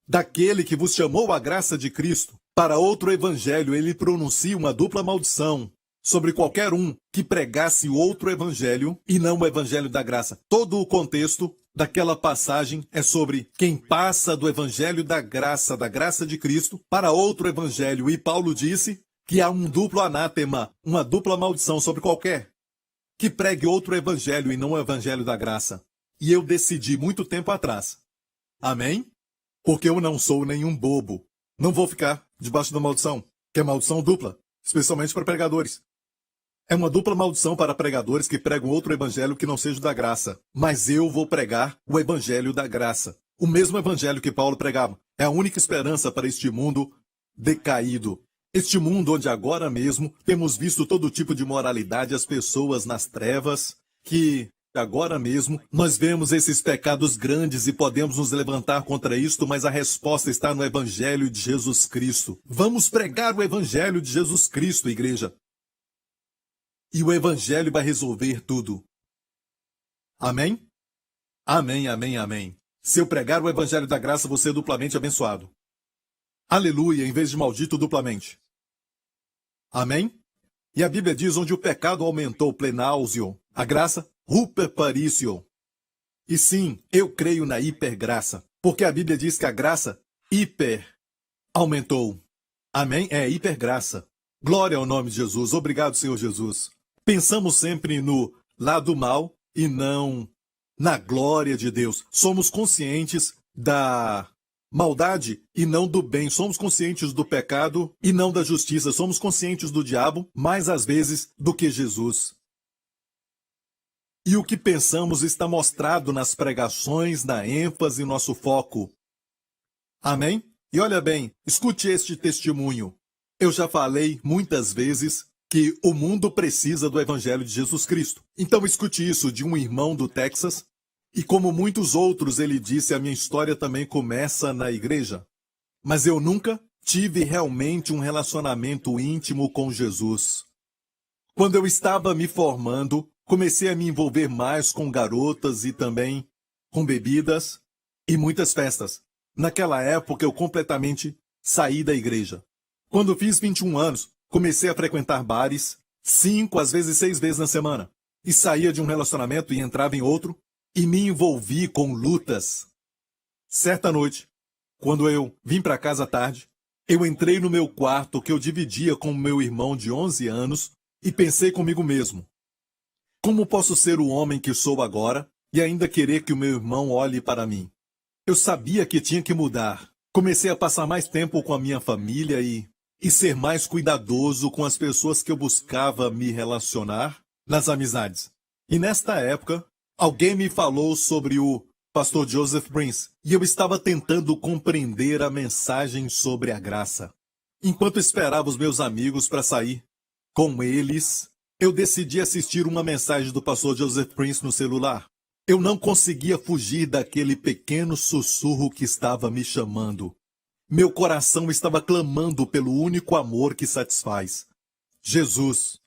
daquele que vos chamou a graça de Cristo. Para outro evangelho ele pronuncia uma dupla maldição sobre qualquer um que pregasse outro evangelho e não o evangelho da graça. Todo o contexto daquela passagem é sobre quem passa do evangelho da graça de Cristo, para outro evangelho. E Paulo disse que há um duplo anátema, uma dupla maldição sobre qualquer que pregue outro evangelho e não o evangelho da graça. E eu decidi muito tempo atrás. Amém? Porque eu não sou nenhum bobo. Não vou ficar debaixo da maldição, que é maldição dupla, especialmente para pregadores. É uma dupla maldição para pregadores que pregam outro evangelho que não seja da graça. Mas eu vou pregar o evangelho da graça. O mesmo evangelho que Paulo pregava. É a única esperança para este mundo decaído. Este mundo onde agora mesmo temos visto todo tipo de moralidade, as pessoas nas trevas, que agora mesmo nós vemos esses pecados grandes e podemos nos levantar contra isto, mas a resposta está no evangelho de Jesus Cristo. Vamos pregar o evangelho de Jesus Cristo, igreja. E o evangelho vai resolver tudo. Amém? Amém, amém, amém. Se eu pregar o evangelho da graça, você é duplamente abençoado. Aleluia, em vez de maldito duplamente. Amém? E a Bíblia diz onde o pecado aumentou plenausio, a graça ruperparício. E sim, eu creio na hipergraça, porque a Bíblia diz que a graça hiper aumentou. Amém? É hipergraça. Glória ao nome de Jesus. Obrigado, Senhor Jesus. Pensamos sempre no lado mal e não na glória de Deus. Somos conscientes da maldade e não do bem. Somos conscientes do pecado e não da justiça. Somos conscientes do diabo mais às vezes do que Jesus. E o que pensamos está mostrado nas pregações, na ênfase e nosso foco. Amém? E olha bem, escute este testemunho. Eu já falei muitas vezes que o mundo precisa do Evangelho de Jesus Cristo. Então escute isso de um irmão do Texas. E como muitos outros, ele disse, a minha história também começa na igreja. Mas eu nunca tive realmente um relacionamento íntimo com Jesus. Quando eu estava me formando, comecei a me envolver mais com garotas e também com bebidas. e muitas festas. Naquela época eu completamente saí da igreja. Quando fiz 21 anos, comecei a frequentar bares 5, às vezes 6 vezes na semana. E saía de um relacionamento e entrava em outro, e me envolvi com lutas. Certa noite, quando eu vim para casa à tarde, eu entrei no meu quarto que eu dividia com meu irmão de 11 anos e pensei comigo mesmo: como posso ser o homem que sou agora e ainda querer que o meu irmão olhe para mim? Eu sabia que tinha que mudar. Comecei a passar mais tempo com a minha família e ser mais cuidadoso com as pessoas que eu buscava me relacionar nas amizades. E nesta época, alguém me falou sobre o pastor Joseph Prince, e eu estava tentando compreender a mensagem sobre a graça. Enquanto esperava os meus amigos para sair com eles, eu decidi assistir uma mensagem do pastor Joseph Prince no celular. Eu não conseguia fugir daquele pequeno sussurro que estava me chamando. Meu coração estava clamando pelo único amor que satisfaz: Jesus.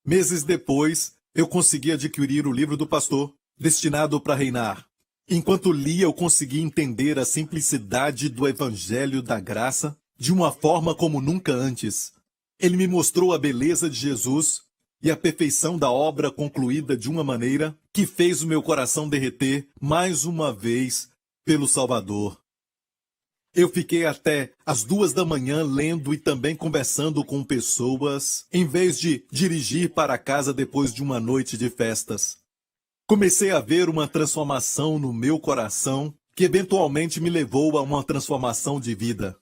Meses depois, eu consegui adquirir o livro do pastor, Destinado para Reinar. Enquanto lia, eu consegui entender a simplicidade do Evangelho da Graça de uma forma como nunca antes. Ele me mostrou a beleza de Jesus e a perfeição da obra concluída de uma maneira que fez o meu coração derreter mais uma vez pelo Salvador. Eu fiquei até as 2 da manhã lendo e também conversando com pessoas, em vez de dirigir para casa depois de uma noite de festas. Comecei a ver uma transformação no meu coração, que eventualmente me levou a uma transformação de vida.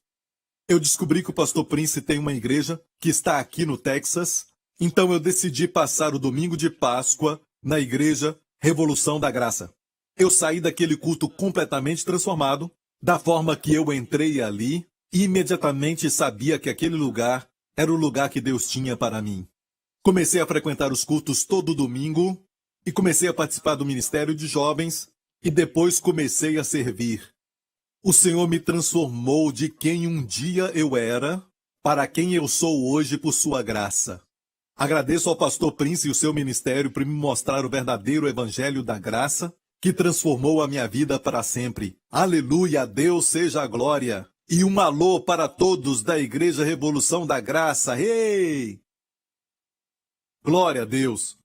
Eu descobri que o pastor Prince tem uma igreja que está aqui no Texas, então eu decidi passar o domingo de Páscoa na igreja Revolução da Graça. Eu saí daquele culto completamente transformado, da forma que eu entrei ali, e imediatamente sabia que aquele lugar era o lugar que Deus tinha para mim. Comecei a frequentar os cultos todo domingo, e comecei a participar do ministério de jovens, e depois comecei a servir. O Senhor me transformou de quem um dia eu era para quem eu sou hoje por sua graça. Agradeço ao pastor Prince e o seu ministério por me mostrar o verdadeiro evangelho da graça que transformou a minha vida para sempre. Aleluia, a Deus seja a glória. E um alô para todos da Igreja Revolução da Graça. Ei! Glória a Deus.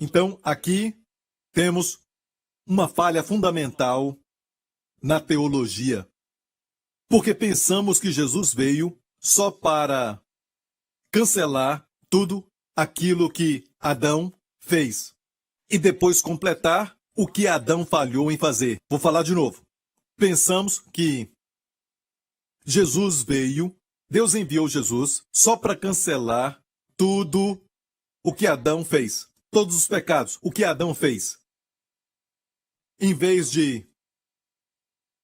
Então, aqui temos uma falha fundamental na teologia. Porque pensamos que Jesus veio só para cancelar tudo aquilo que Adão fez e depois completar o que Adão falhou em fazer. Vou falar de novo. Pensamos que Jesus veio, Deus enviou Jesus só para cancelar tudo o que Adão fez. Todos os pecados, o que Adão fez. Em vez de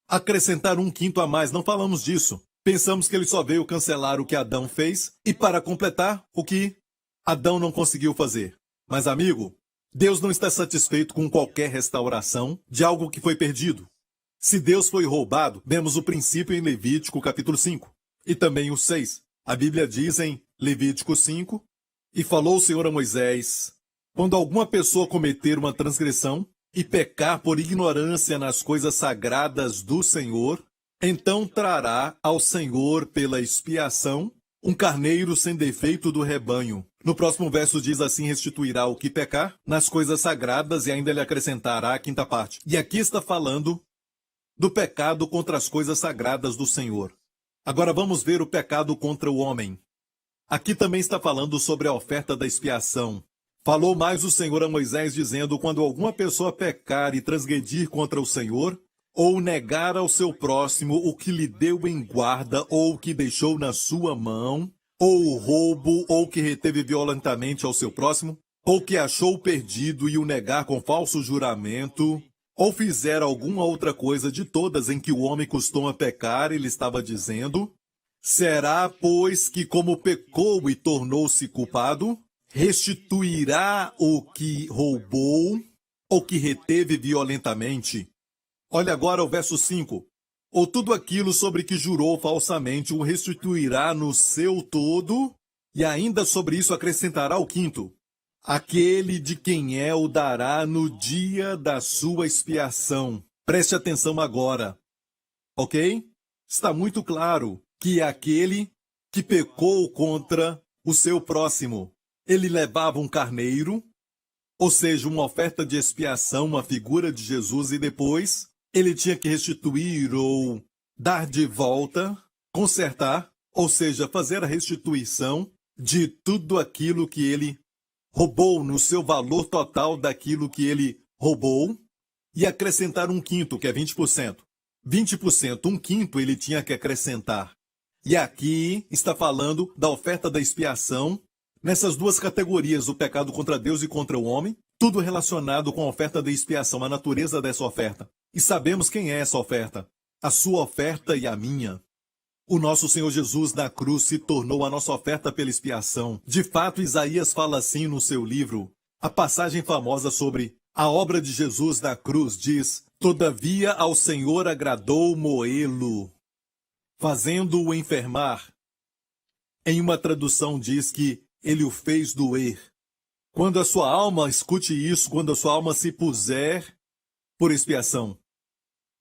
acrescentar 1/5 a mais, não falamos disso. Pensamos que ele só veio cancelar o que Adão fez e para completar o que Adão não conseguiu fazer. Mas, amigo, Deus não está satisfeito com qualquer restauração de algo que foi perdido. Se Deus foi roubado, vemos o princípio em Levítico capítulo 5 e também o 6. A Bíblia diz em Levítico 5, e falou o Senhor a Moisés: quando alguma pessoa cometer uma transgressão e pecar por ignorância nas coisas sagradas do Senhor, então trará ao Senhor pela expiação um carneiro sem defeito do rebanho. No próximo verso diz assim: restituirá o que pecar nas coisas sagradas, e ainda lhe acrescentará a 5ª parte. E aqui está falando do pecado contra as coisas sagradas do Senhor. Agora vamos ver o pecado contra o homem. Aqui também está falando sobre a oferta da expiação. Falou mais o Senhor a Moisés, dizendo: quando alguma pessoa pecar e transgredir contra o Senhor, ou negar ao seu próximo o que lhe deu em guarda, ou o que deixou na sua mão, ou o roubo, ou que reteve violentamente ao seu próximo, ou que achou perdido e o negar com falso juramento, ou fizer alguma outra coisa de todas em que o homem costuma pecar, ele estava dizendo: será, pois, que como pecou e tornou-se culpado, restituirá o que roubou ou que reteve violentamente. Olha agora o verso 5. Ou tudo aquilo sobre que jurou falsamente o restituirá no seu todo, e ainda sobre isso acrescentará o 5º. Aquele de quem é o dará no dia da sua expiação. Preste atenção agora, ok? Está muito claro que é aquele que pecou contra o seu próximo. Ele levava um carneiro, ou seja, uma oferta de expiação, uma figura de Jesus, e depois ele tinha que restituir ou dar de volta, consertar, ou seja, fazer a restituição de tudo aquilo que ele roubou, no seu valor total daquilo que ele roubou, e acrescentar um quinto, que é 20%. 20%, um quinto ele tinha que acrescentar. E aqui está falando da oferta da expiação, nessas duas categorias, o pecado contra Deus e contra o homem, tudo relacionado com a oferta da expiação, a natureza dessa oferta. E sabemos quem é essa oferta. A sua oferta e a minha. O nosso Senhor Jesus na cruz se tornou a nossa oferta pela expiação. De fato, Isaías fala assim no seu livro. A passagem famosa sobre a obra de Jesus na cruz diz: todavia ao Senhor agradou moê-lo, fazendo-o enfermar. Em uma tradução diz que ele o fez doer. Quando a sua alma, escute isso, quando a sua alma se puser por expiação.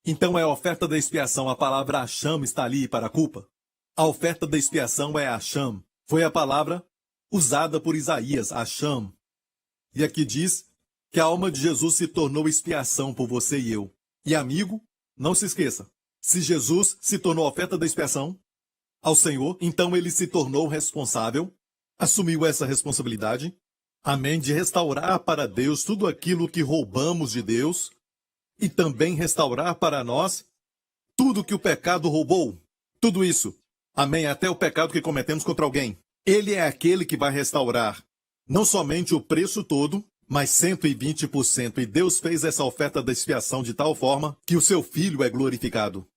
Então é a oferta da expiação, a palavra Acham está ali para a culpa. A oferta da expiação é Acham. Foi a palavra usada por Isaías, Acham. E aqui diz que a alma de Jesus se tornou expiação por você e eu. E amigo, não se esqueça, se Jesus se tornou a oferta da expiação ao Senhor, então ele se tornou responsável, assumiu essa responsabilidade, amém, de restaurar para Deus tudo aquilo que roubamos de Deus, e também restaurar para nós tudo que o pecado roubou. Tudo isso. Amém. Até o pecado que cometemos contra alguém. Ele é aquele que vai restaurar não somente o preço todo, mas 120%. E Deus fez essa oferta da expiação de tal forma que o seu Filho é glorificado.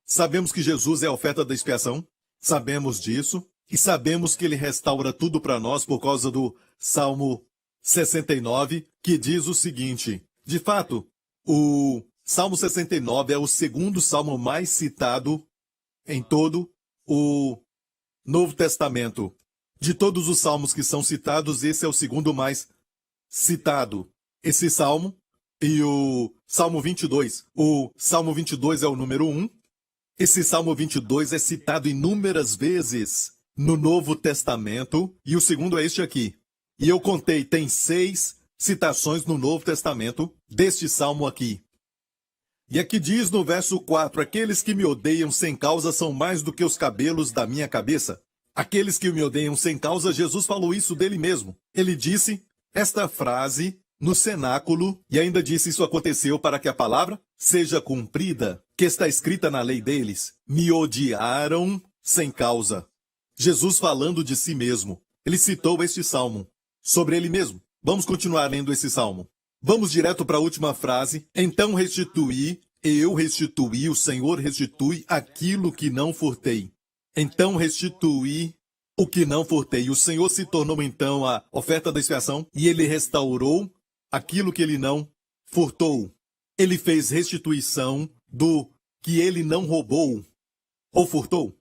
Sabemos que Jesus é a oferta da expiação. Sabemos disso. E sabemos que ele restaura tudo para nós por causa do Salmo 69, que diz o seguinte. De fato, o Salmo 69 é o segundo salmo mais citado em todo o Novo Testamento. De todos os salmos que são citados, esse é o segundo mais citado. Esse salmo e o Salmo 22. O Salmo 22 é o número 1. Esse Salmo 22 é citado inúmeras vezes no Novo Testamento. E o segundo é este aqui. E eu contei, tem 6 citações no Novo Testamento deste salmo aqui. E aqui diz no verso 4, aqueles que me odeiam sem causa são mais do que os cabelos da minha cabeça. Aqueles que me odeiam sem causa, Jesus falou isso dele mesmo. Ele disse esta frase no cenáculo e ainda disse isso aconteceu para que a palavra seja cumprida, que está escrita na lei deles. Me odiaram sem causa. Jesus falando de si mesmo. Ele citou este salmo sobre ele mesmo. Vamos continuar lendo esse salmo. Vamos direto para a última frase. Então restituí, eu restituí, o Senhor restitui aquilo que não furtei. Então restituí o que não furtei. O Senhor se tornou então a oferta da expiação e ele restaurou aquilo que ele não furtou. Ele fez restituição do que ele não roubou ou furtou.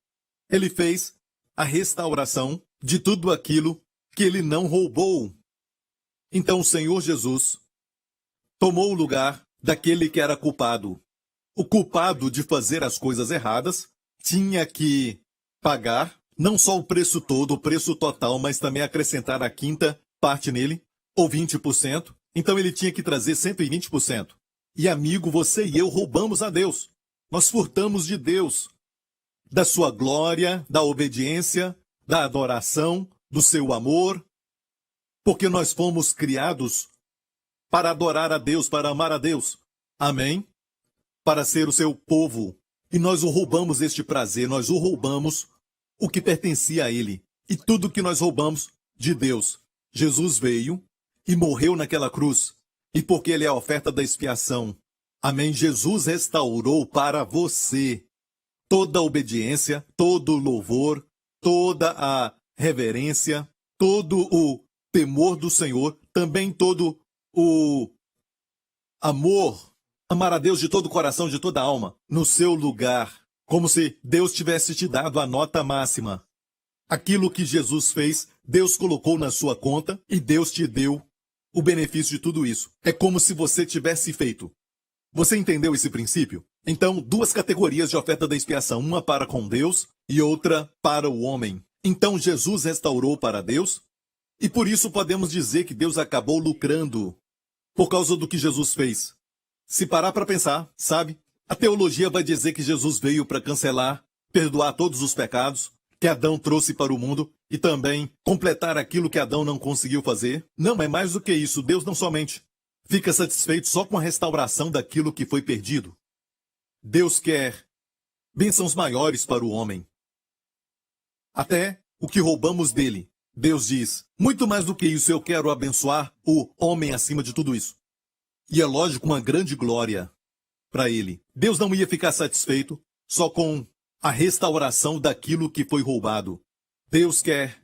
Ele fez a restauração de tudo aquilo que ele não roubou. Então o Senhor Jesus tomou o lugar daquele que era culpado. O culpado de fazer as coisas erradas tinha que pagar não só o preço todo, o preço total, mas também acrescentar a quinta parte nele, ou 20%. Então ele tinha que trazer 120%. E amigo, você e eu roubamos a Deus. Nós furtamos de Deus, da sua glória, da obediência, da adoração, do seu amor, porque nós fomos criados para adorar a Deus, para amar a Deus. Amém? Para ser o seu povo. E nós o roubamos este prazer, nós o roubamos o que pertencia a ele. E tudo que nós roubamos de Deus. Jesus veio e morreu naquela cruz. E porque ele é a oferta da expiação. Amém? Jesus restaurou para você toda a obediência, todo o louvor, toda a reverência, todo o temor do Senhor, também todo o amor, amar a Deus de todo o coração, de toda a alma, no seu lugar, como se Deus tivesse te dado a nota máxima. Aquilo que Jesus fez, Deus colocou na sua conta e Deus te deu o benefício de tudo isso. É como se você tivesse feito Você entendeu esse princípio? Então, duas categorias de oferta da expiação, uma para com Deus e outra para o homem. Então, Jesus restaurou para Deus, e por isso podemos dizer que Deus acabou lucrando por causa do que Jesus fez. Se parar para pensar, sabe? A teologia vai dizer que Jesus veio para cancelar, perdoar todos os pecados que Adão trouxe para o mundo e também completar aquilo que Adão não conseguiu fazer. Não, é mais do que isso. Deus não somente fica satisfeito só com a restauração daquilo que foi perdido. Deus quer bênçãos maiores para o homem. Até o que roubamos dele. Deus diz, muito mais do que isso, eu quero abençoar o homem acima de tudo isso. E é lógico, uma grande glória para ele. Deus não ia ficar satisfeito só com a restauração daquilo que foi roubado. Deus quer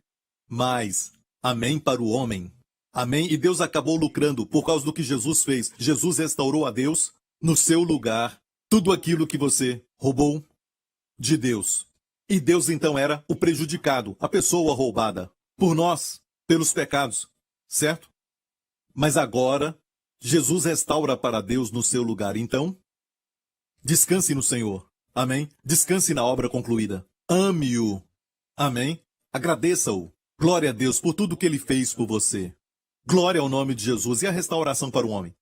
mais. Amém para o homem. Amém. E Deus acabou lucrando por causa do que Jesus fez. Jesus restaurou a Deus no seu lugar tudo aquilo que você roubou de Deus. E Deus então era o prejudicado, a pessoa roubada por nós, pelos pecados, certo? Mas agora, Jesus restaura para Deus no seu lugar. Então, descanse no Senhor. Amém? Descanse na obra concluída. Ame-o. Amém? Agradeça-o. Glória a Deus por tudo que ele fez por você. Glória ao nome de Jesus e a restauração para o homem.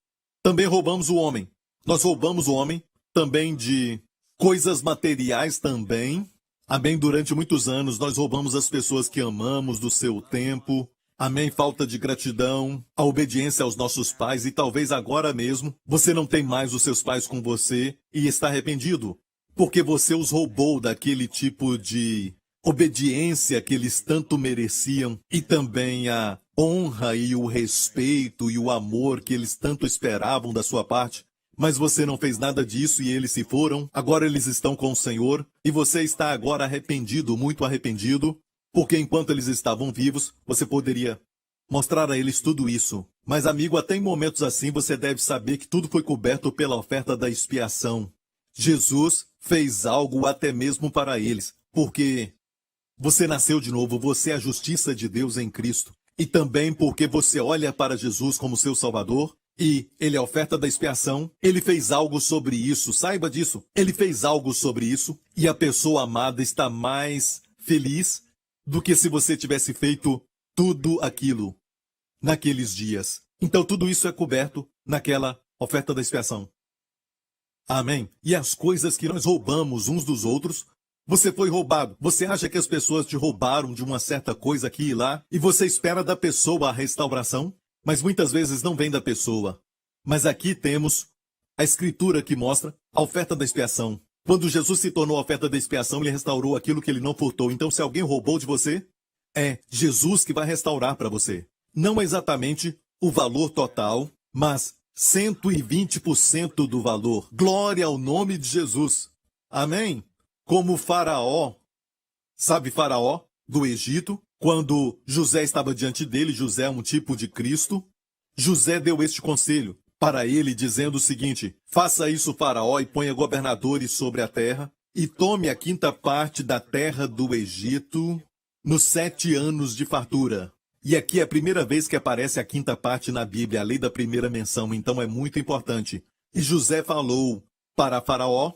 Também roubamos o homem. Nós roubamos o homem também de coisas materiais também. Amém? Durante muitos anos nós roubamos as pessoas que amamos do seu tempo. Amém? Falta de gratidão, a obediência aos nossos pais e talvez agora mesmo você não tem mais os seus pais com você e está arrependido, porque você os roubou daquele tipo de obediência que eles tanto mereciam e também a honra e o respeito e o amor que eles tanto esperavam da sua parte. Mas você não fez nada disso e eles se foram. Agora eles estão com o Senhor e você está agora arrependido, muito arrependido, porque enquanto eles estavam vivos, você poderia mostrar a eles tudo isso. Mas, amigo, até em momentos assim você deve saber que tudo foi coberto pela oferta da expiação. Jesus fez algo até mesmo para eles, porque você nasceu de novo, você é a justiça de Deus em Cristo. E também porque você olha para Jesus como seu Salvador, e ele é a oferta da expiação, ele fez algo sobre isso, saiba disso. Ele fez algo sobre isso, e a pessoa amada está mais feliz do que se você tivesse feito tudo aquilo naqueles dias. Então tudo isso é coberto naquela oferta da expiação. Amém? E as coisas que nós roubamos uns dos outros, você foi roubado. Você acha que as pessoas te roubaram de uma certa coisa aqui e lá, e você espera da pessoa a restauração? Mas muitas vezes não vem da pessoa. Mas aqui temos a escritura que mostra a oferta da expiação. Quando Jesus se tornou a oferta da expiação, ele restaurou aquilo que ele não furtou. Então, se alguém roubou de você, é Jesus que vai restaurar para você. Não exatamente o valor total, mas 120% do valor. Glória ao nome de Jesus. Amém? Como Faraó, sabe Faraó do Egito? Quando José estava diante dele, José é um tipo de Cristo, José deu este conselho para ele, dizendo o seguinte: faça isso, Faraó, e ponha governadores sobre a terra, e tome a quinta parte da terra do Egito nos 7 anos de fartura. E aqui é a primeira vez que aparece a quinta parte na Bíblia, a lei da primeira menção, então é muito importante. E José falou para Faraó,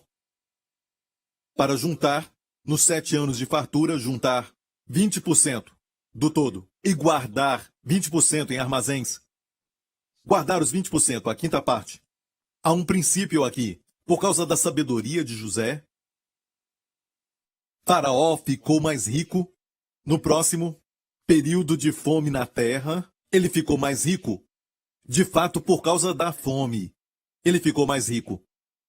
para juntar, nos 7 anos de fartura, juntar 20% do todo e guardar 20% em armazéns. Guardar os 20%, a quinta parte. Há um princípio aqui. Por causa da sabedoria de José, Faraó ficou mais rico no próximo período de fome na terra. Ele ficou mais rico, de fato, por causa da fome. Ele ficou mais rico.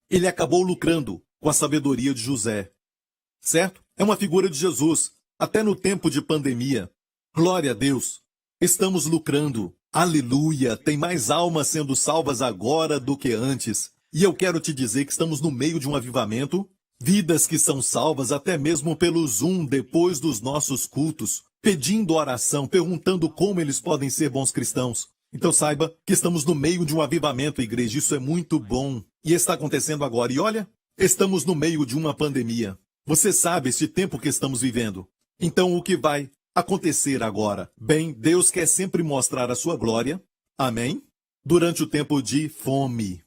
Ele acabou lucrando com a sabedoria de José. Certo? É uma figura de Jesus. Até no tempo de pandemia. Glória a Deus. Estamos lucrando. Aleluia. Tem mais almas sendo salvas agora do que antes. E eu quero te dizer que estamos no meio de um avivamento. Vidas que são salvas até mesmo pelo Zoom depois dos nossos cultos. Pedindo oração, perguntando como eles podem ser bons cristãos. Então saiba que estamos no meio de um avivamento, igreja. Isso é muito bom. E está acontecendo agora. E olha, estamos no meio de uma pandemia. Você sabe este tempo que estamos vivendo. Então o que vai acontecer agora? Bem, Deus quer sempre mostrar a sua glória. Amém? Durante o tempo de fome.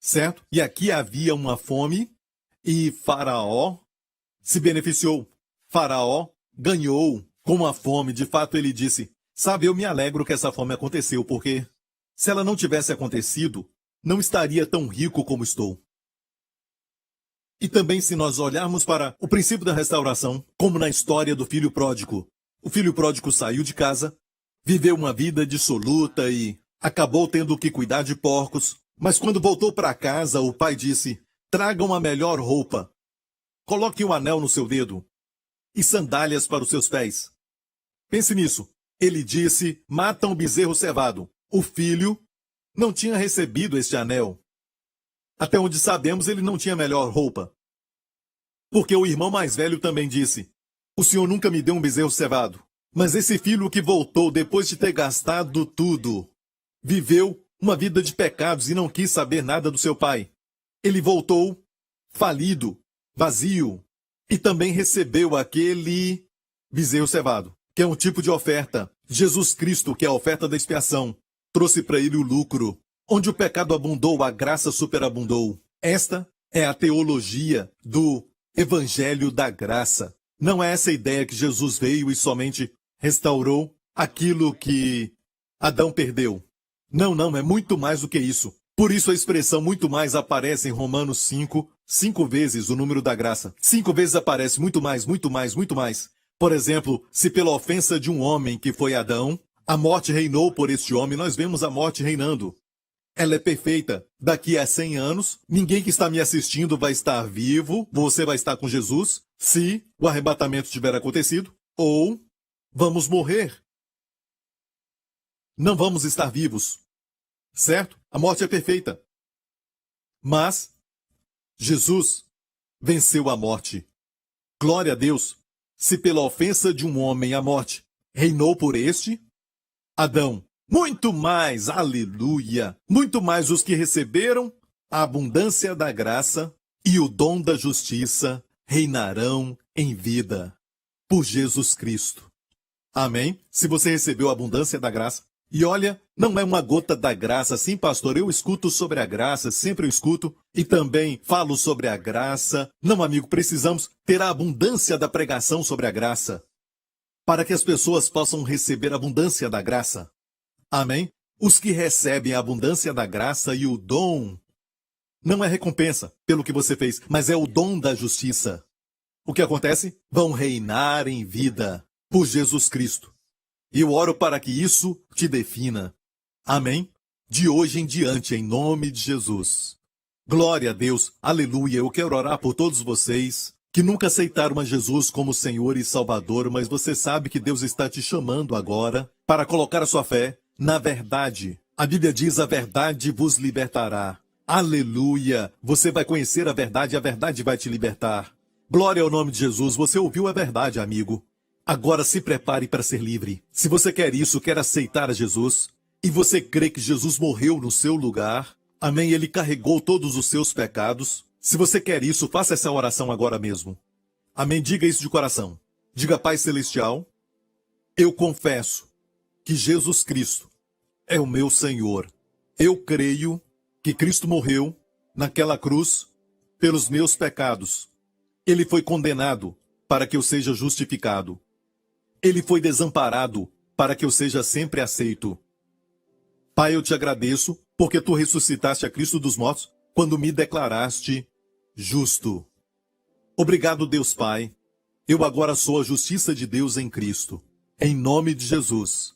certo? E aqui havia uma fome e Faraó se beneficiou. Faraó ganhou com a fome. De fato, ele disse, sabe, eu me alegro que essa fome aconteceu, porque se ela não tivesse acontecido, não estaria tão rico como estou. E também se nós olharmos para o princípio da restauração, como na história do filho pródigo. O filho pródigo saiu de casa, viveu uma vida dissoluta e acabou tendo que cuidar de porcos. Mas quando voltou para casa, o pai disse, tragam a melhor roupa. Coloque um anel no seu dedo e sandálias para os seus pés. Pense nisso. Ele disse, matam o bezerro cevado. O filho não tinha recebido este anel. Até onde sabemos, ele não tinha melhor roupa. Porque o irmão mais velho também disse, o senhor nunca me deu um bezerro cevado. Mas esse filho que voltou depois de ter gastado tudo, viveu uma vida de pecados e não quis saber nada do seu pai. Ele voltou falido, vazio, e também recebeu aquele bezerro cevado, que é um tipo de oferta. Jesus Cristo, que é a oferta da expiação, trouxe para ele o lucro. Onde o pecado abundou, a graça superabundou. Esta é a teologia do Evangelho da Graça. Não é essa ideia que Jesus veio e somente restaurou aquilo que Adão perdeu. Não, é muito mais do que isso. Por isso a expressão muito mais aparece em Romanos 5 vezes o número da graça. 5 vezes aparece muito mais, muito mais, muito mais. Por exemplo, se pela ofensa de um homem que foi Adão, a morte reinou por este homem, nós vemos a morte reinando. Ela é perfeita. Daqui a 100 anos, ninguém que está me assistindo vai estar vivo, você vai estar com Jesus, se o arrebatamento tiver acontecido, ou vamos morrer. Não vamos estar vivos. Certo? A morte é perfeita. Mas Jesus venceu a morte. Glória a Deus. Se pela ofensa de um homem a morte reinou por este, Adão, muito mais, aleluia, muito mais os que receberam a abundância da graça e o dom da justiça reinarão em vida por Jesus Cristo. Amém? Se você recebeu a abundância da graça, e olha, não é uma gota da graça, sim, pastor, eu escuto sobre a graça, sempre eu escuto, e também falo sobre a graça. Não, amigo, precisamos ter a abundância da pregação sobre a graça, para que as pessoas possam receber a abundância da graça. Amém? Os que recebem a abundância da graça e o dom, não é recompensa pelo que você fez, mas é o dom da justiça. O que acontece? Vão reinar em vida por Jesus Cristo. E eu oro para que isso te defina. Amém? De hoje em diante, em nome de Jesus. Glória a Deus. Aleluia. Eu quero orar por todos vocês que nunca aceitaram a Jesus como Senhor e Salvador, mas você sabe que Deus está te chamando agora para colocar a sua fé na verdade. A Bíblia diz, a verdade vos libertará. Aleluia. Você vai conhecer a verdade e a verdade vai te libertar. Glória ao nome de Jesus. Você ouviu a verdade, amigo. Agora se prepare para ser livre. Se você quer isso, quer aceitar a Jesus, e você crê que Jesus morreu no seu lugar, amém, ele carregou todos os seus pecados. Se você quer isso, faça essa oração agora mesmo. Amém, diga isso de coração. Diga, Pai Celestial, eu confesso que Jesus Cristo é o meu Senhor. Eu creio que Cristo morreu naquela cruz pelos meus pecados. Ele foi condenado para que eu seja justificado. Ele foi desamparado para que eu seja sempre aceito. Pai, eu te agradeço porque tu ressuscitaste a Cristo dos mortos quando me declaraste justo. Obrigado, Deus Pai. Eu agora sou a justiça de Deus em Cristo. Em nome de Jesus.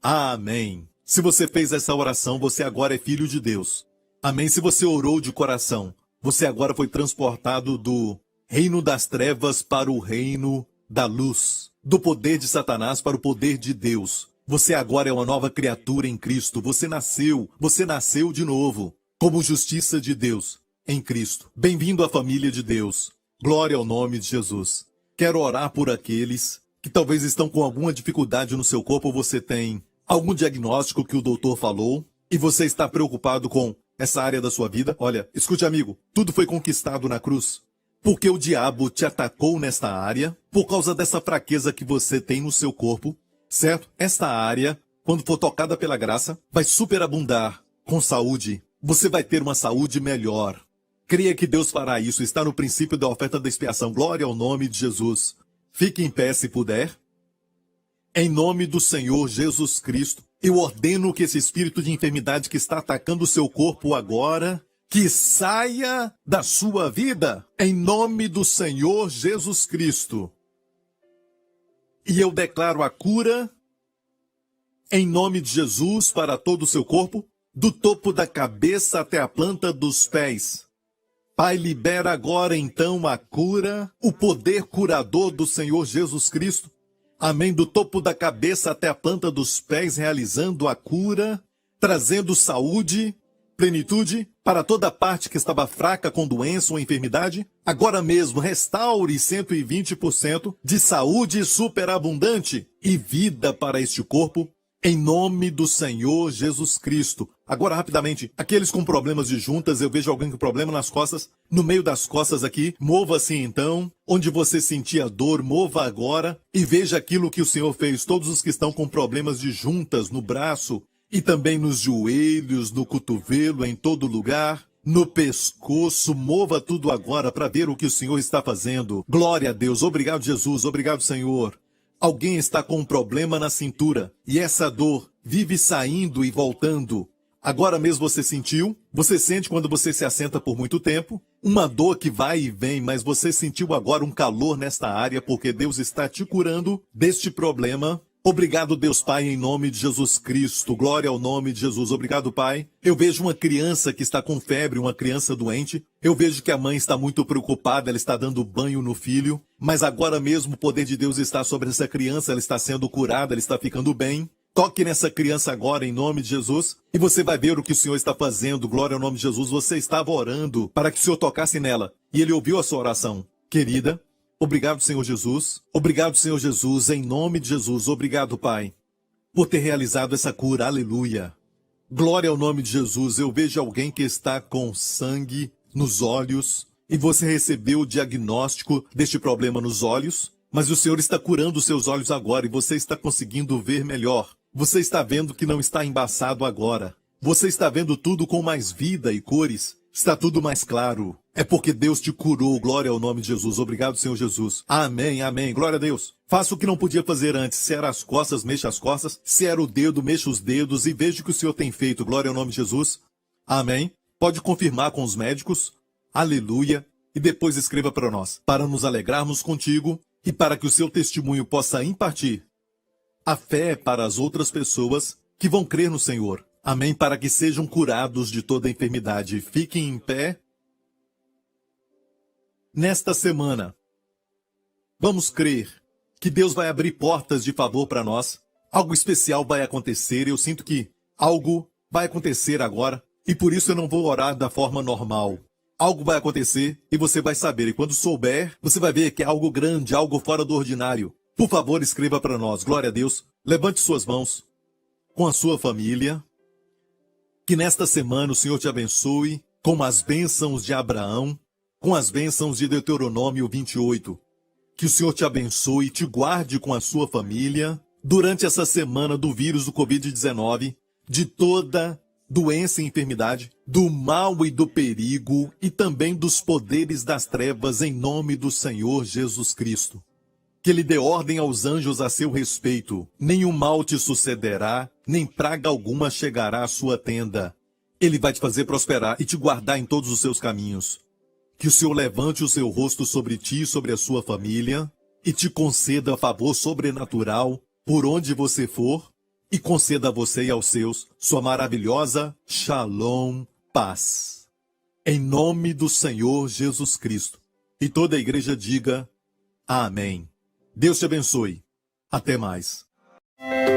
Amém. Se você fez essa oração, você agora é filho de Deus. Amém. Se você orou de coração, você agora foi transportado do reino das trevas para o reino da luz, do poder de Satanás para o poder de Deus. Você agora é uma nova criatura em Cristo. Você nasceu de novo, como justiça de Deus em Cristo. Bem-vindo à família de Deus. Glória ao nome de Jesus. Quero orar por aqueles que talvez estão com alguma dificuldade no seu corpo. Você tem algum diagnóstico que o doutor falou e você está preocupado com essa área da sua vida. Olha, escute, amigo, tudo foi conquistado na cruz. Porque o diabo te atacou nesta área, por causa dessa fraqueza que você tem no seu corpo, certo? Esta área, quando for tocada pela graça, vai superabundar com saúde, Você vai ter uma saúde melhor. Creia que Deus fará isso. Está no princípio da oferta da expiação. Glória ao nome de Jesus. Fique em pé se puder. Em nome do Senhor Jesus Cristo, eu ordeno que esse espírito de enfermidade que está atacando o seu corpo agora, que saia da sua vida. Em nome do Senhor Jesus Cristo. E eu declaro a cura, em nome de Jesus, para todo o seu corpo, do topo da cabeça até a planta dos pés. Pai, libera agora então a cura, o poder curador do Senhor Jesus Cristo. Amém. Do topo da cabeça até a planta dos pés, realizando a cura, trazendo saúde, plenitude para toda parte que estava fraca com doença ou enfermidade. Agora mesmo, restaure 120% de saúde superabundante e vida para este corpo, em nome do Senhor Jesus Cristo. Agora, rapidamente, aqueles com problemas de juntas, eu vejo alguém com problema nas costas, no meio das costas aqui, mova-se então, onde você sentia dor, mova agora e veja aquilo que o Senhor fez. Todos os que estão com problemas de juntas no braço e também nos joelhos, no cotovelo, em todo lugar, no pescoço, mova tudo agora para ver o que o Senhor está fazendo. Glória a Deus, obrigado Jesus, obrigado Senhor. Alguém está com um problema na cintura e essa dor vive saindo e voltando. Agora mesmo você sentiu? Você sente quando você se assenta por muito tempo? Uma dor que vai e vem, mas você sentiu agora um calor nesta área porque Deus está te curando deste problema. Obrigado, Deus Pai, em nome de Jesus Cristo. Glória ao nome de Jesus. Obrigado, Pai. Eu vejo uma criança que está com febre, uma criança doente. Eu vejo que a mãe está muito preocupada, ela está dando banho no filho. Mas agora mesmo o poder de Deus está sobre essa criança, ela está sendo curada, ela está ficando bem. Toque nessa criança agora, em nome de Jesus, e você vai ver o que o Senhor está fazendo. Glória ao nome de Jesus. Você estava orando para que o Senhor tocasse nela, e Ele ouviu a sua oração. Querida, obrigado, Senhor Jesus. Obrigado, Senhor Jesus, em nome de Jesus. Obrigado, Pai, por ter realizado essa cura. Aleluia. Glória ao nome de Jesus. Eu vejo alguém que está com sangue nos olhos, e você recebeu o diagnóstico deste problema nos olhos, mas o Senhor está curando os seus olhos agora, e você está conseguindo ver melhor. Você está vendo que não está embaçado agora. Você está vendo tudo com mais vida e cores. Está tudo mais claro. É porque Deus te curou. Glória ao nome de Jesus. Obrigado, Senhor Jesus. Amém, amém. Glória a Deus. Faça o que não podia fazer antes. Se era as costas, mexa as costas. Se era o dedo, mexa os dedos. E veja o que o Senhor tem feito. Glória ao nome de Jesus. Amém. Pode confirmar com os médicos. Aleluia. E depois escreva para nós, para nos alegrarmos contigo e para que o seu testemunho possa impartir a fé para as outras pessoas que vão crer no Senhor. Amém. Para que sejam curados de toda enfermidade. Fiquem em pé. Nesta semana, vamos crer que Deus vai abrir portas de favor para nós. Algo especial vai acontecer. Eu sinto que algo vai acontecer agora. E por isso eu não vou orar da forma normal. Algo vai acontecer e você vai saber. E quando souber, você vai ver que é algo grande, algo fora do ordinário. Por favor, escreva para nós. Glória a Deus. Levante suas mãos com a sua família. Que nesta semana o Senhor te abençoe com as bênçãos de Abraão, com as bênçãos de Deuteronômio 28. Que o Senhor te abençoe e te guarde com a sua família durante essa semana do vírus do Covid-19, de toda doença e enfermidade, do mal e do perigo e também dos poderes das trevas em nome do Senhor Jesus Cristo. Que Ele dê ordem aos anjos a seu respeito. Nenhum mal te sucederá, nem praga alguma chegará à sua tenda. Ele vai te fazer prosperar e te guardar em todos os seus caminhos. Que o Senhor levante o seu rosto sobre ti e sobre a sua família e te conceda favor sobrenatural por onde você for e conceda a você e aos seus sua maravilhosa Shalom, paz. Em nome do Senhor Jesus Cristo. E toda a igreja diga amém. Deus te abençoe. Até mais.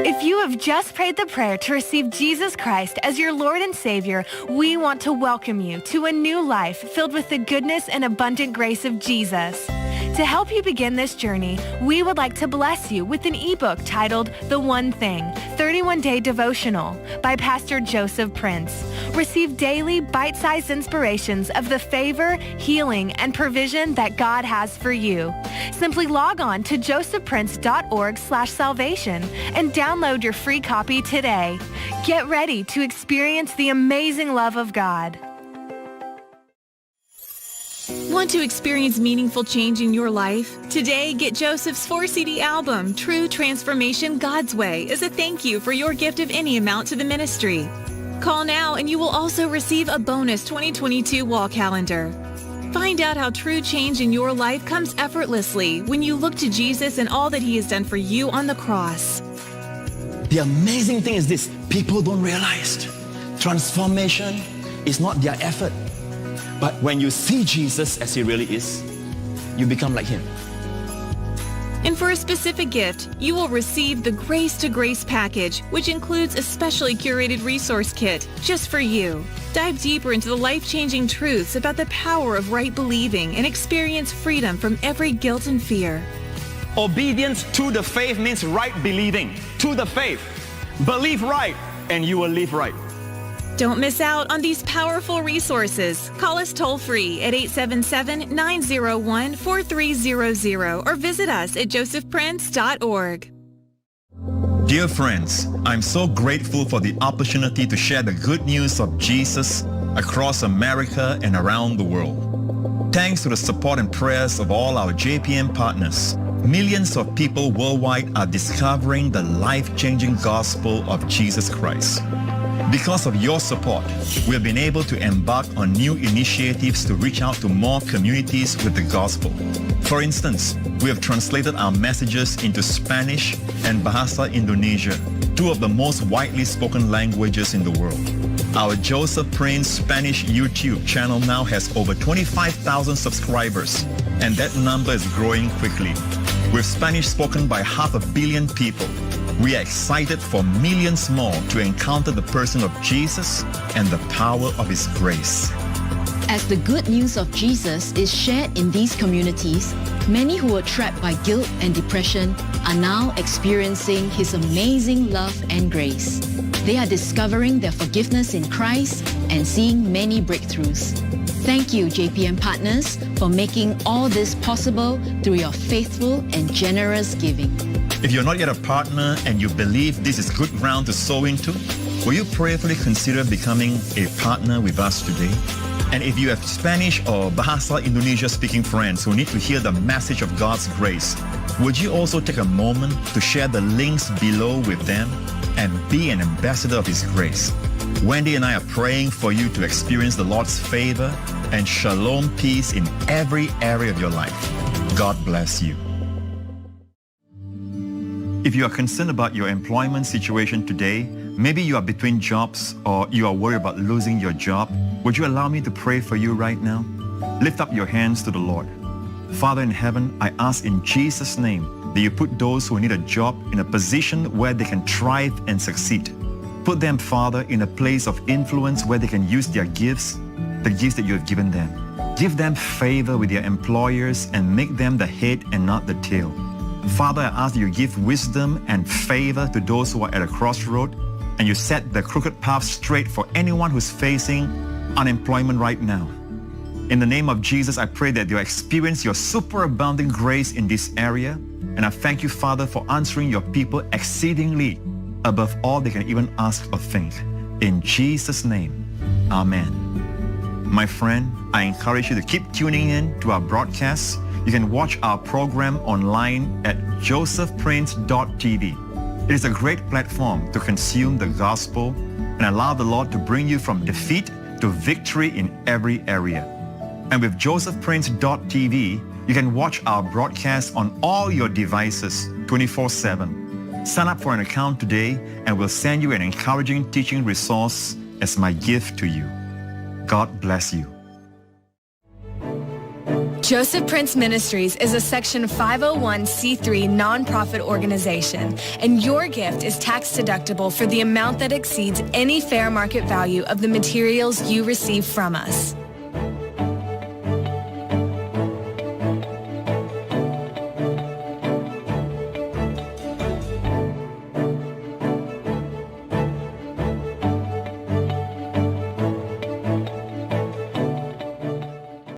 If you have just prayed the prayer to receive Jesus Christ as your Lord and Savior, we want to welcome you to a new life filled with the goodness and abundant grace of Jesus. To help you begin this journey, we would like to bless you with an ebook titled The One Thing, 31-Day Devotional by Pastor Joseph Prince. Receive daily bite-sized inspirations of the favor, healing, and provision that God has for you. Simply log on to josephprince.org/salvation and download your free copy today. Get ready to experience the amazing love of God. Want to experience meaningful change in your life? Today, get Joseph's 4-CD album, True Transformation God's Way, as a thank you for your gift of any amount to the ministry. Call now and you will also receive a bonus 2022 wall calendar. Find out how true change in your life comes effortlessly when you look to Jesus and all that He has done for you on the cross. The amazing thing is this: people don't realize transformation is not their effort. But when you see Jesus as He really is, you become like Him. And for a specific gift, you will receive the Grace to Grace package, which includes a specially curated resource kit just for you. Dive deeper into the life-changing truths about the power of right believing and experience freedom from every guilt and fear. Obedience to the faith means right believing. To the faith. Believe right and you will live right. Don't miss out on these powerful resources. Call us toll-free at 877-901-4300 or visit us at josephprince.org. Dear friends, I'm so grateful for the opportunity to share the good news of Jesus across America and around the world. Thanks to the support and prayers of all our JPM partners, millions of people worldwide are discovering the life-changing gospel of Jesus Christ. Because of your support, we have been able to embark on new initiatives to reach out to more communities with the gospel. For instance, we have translated our messages into Spanish and Bahasa Indonesia, two of the most widely spoken languages in the world. Our Joseph Prince Spanish YouTube channel now has over 25,000 subscribers, and that number is growing quickly. With Spanish spoken by 500 million people, we are excited for millions more to encounter the person of Jesus and the power of His grace. As the good news of Jesus is shared in these communities, many who were trapped by guilt and depression are now experiencing His amazing love and grace. They are discovering their forgiveness in Christ and seeing many breakthroughs. Thank you, JPM partners, for making all this possible through your faithful and generous giving. If you're not yet a partner and you believe this is good ground to sow into, will you prayerfully consider becoming a partner with us today? And if you have Spanish or Bahasa Indonesia speaking friends who need to hear the message of God's grace, would you also take a moment to share the links below with them and be an ambassador of His grace? Wendy and I are praying for you to experience the Lord's favor and shalom peace in every area of your life. God bless you. If you are concerned about your employment situation today, maybe you are between jobs or you are worried about losing your job, would you allow me to pray for you right now? Lift up your hands to the Lord. Father in heaven, I ask in Jesus' name that you put those who need a job in a position where they can thrive and succeed. Put them, Father, in a place of influence where they can use their gifts, the gifts that you have given them. Give them favor with their employers and make them the head and not the tail. Father, I ask that you give wisdom and favor to those who are at a crossroad, and you set the crooked path straight for anyone who's facing unemployment right now. In the name of Jesus, I pray that you'll experience your superabounding grace in this area, and I thank you, Father, for answering your people exceedingly above all they can even ask or think. In Jesus' name, amen. My friend, I encourage you to keep tuning in to our broadcasts. You can watch our program online at josephprince.tv. It is a great platform to consume the gospel and allow the Lord to bring you from defeat to victory in every area. And with josephprince.tv, you can watch our broadcasts on all your devices 24/7. Sign up for an account today and we'll send you an encouraging teaching resource as my gift to you. God bless you. Joseph Prince Ministries is a Section 501c3 nonprofit organization, and your gift is tax deductible for the amount that exceeds any fair market value of the materials you receive from us.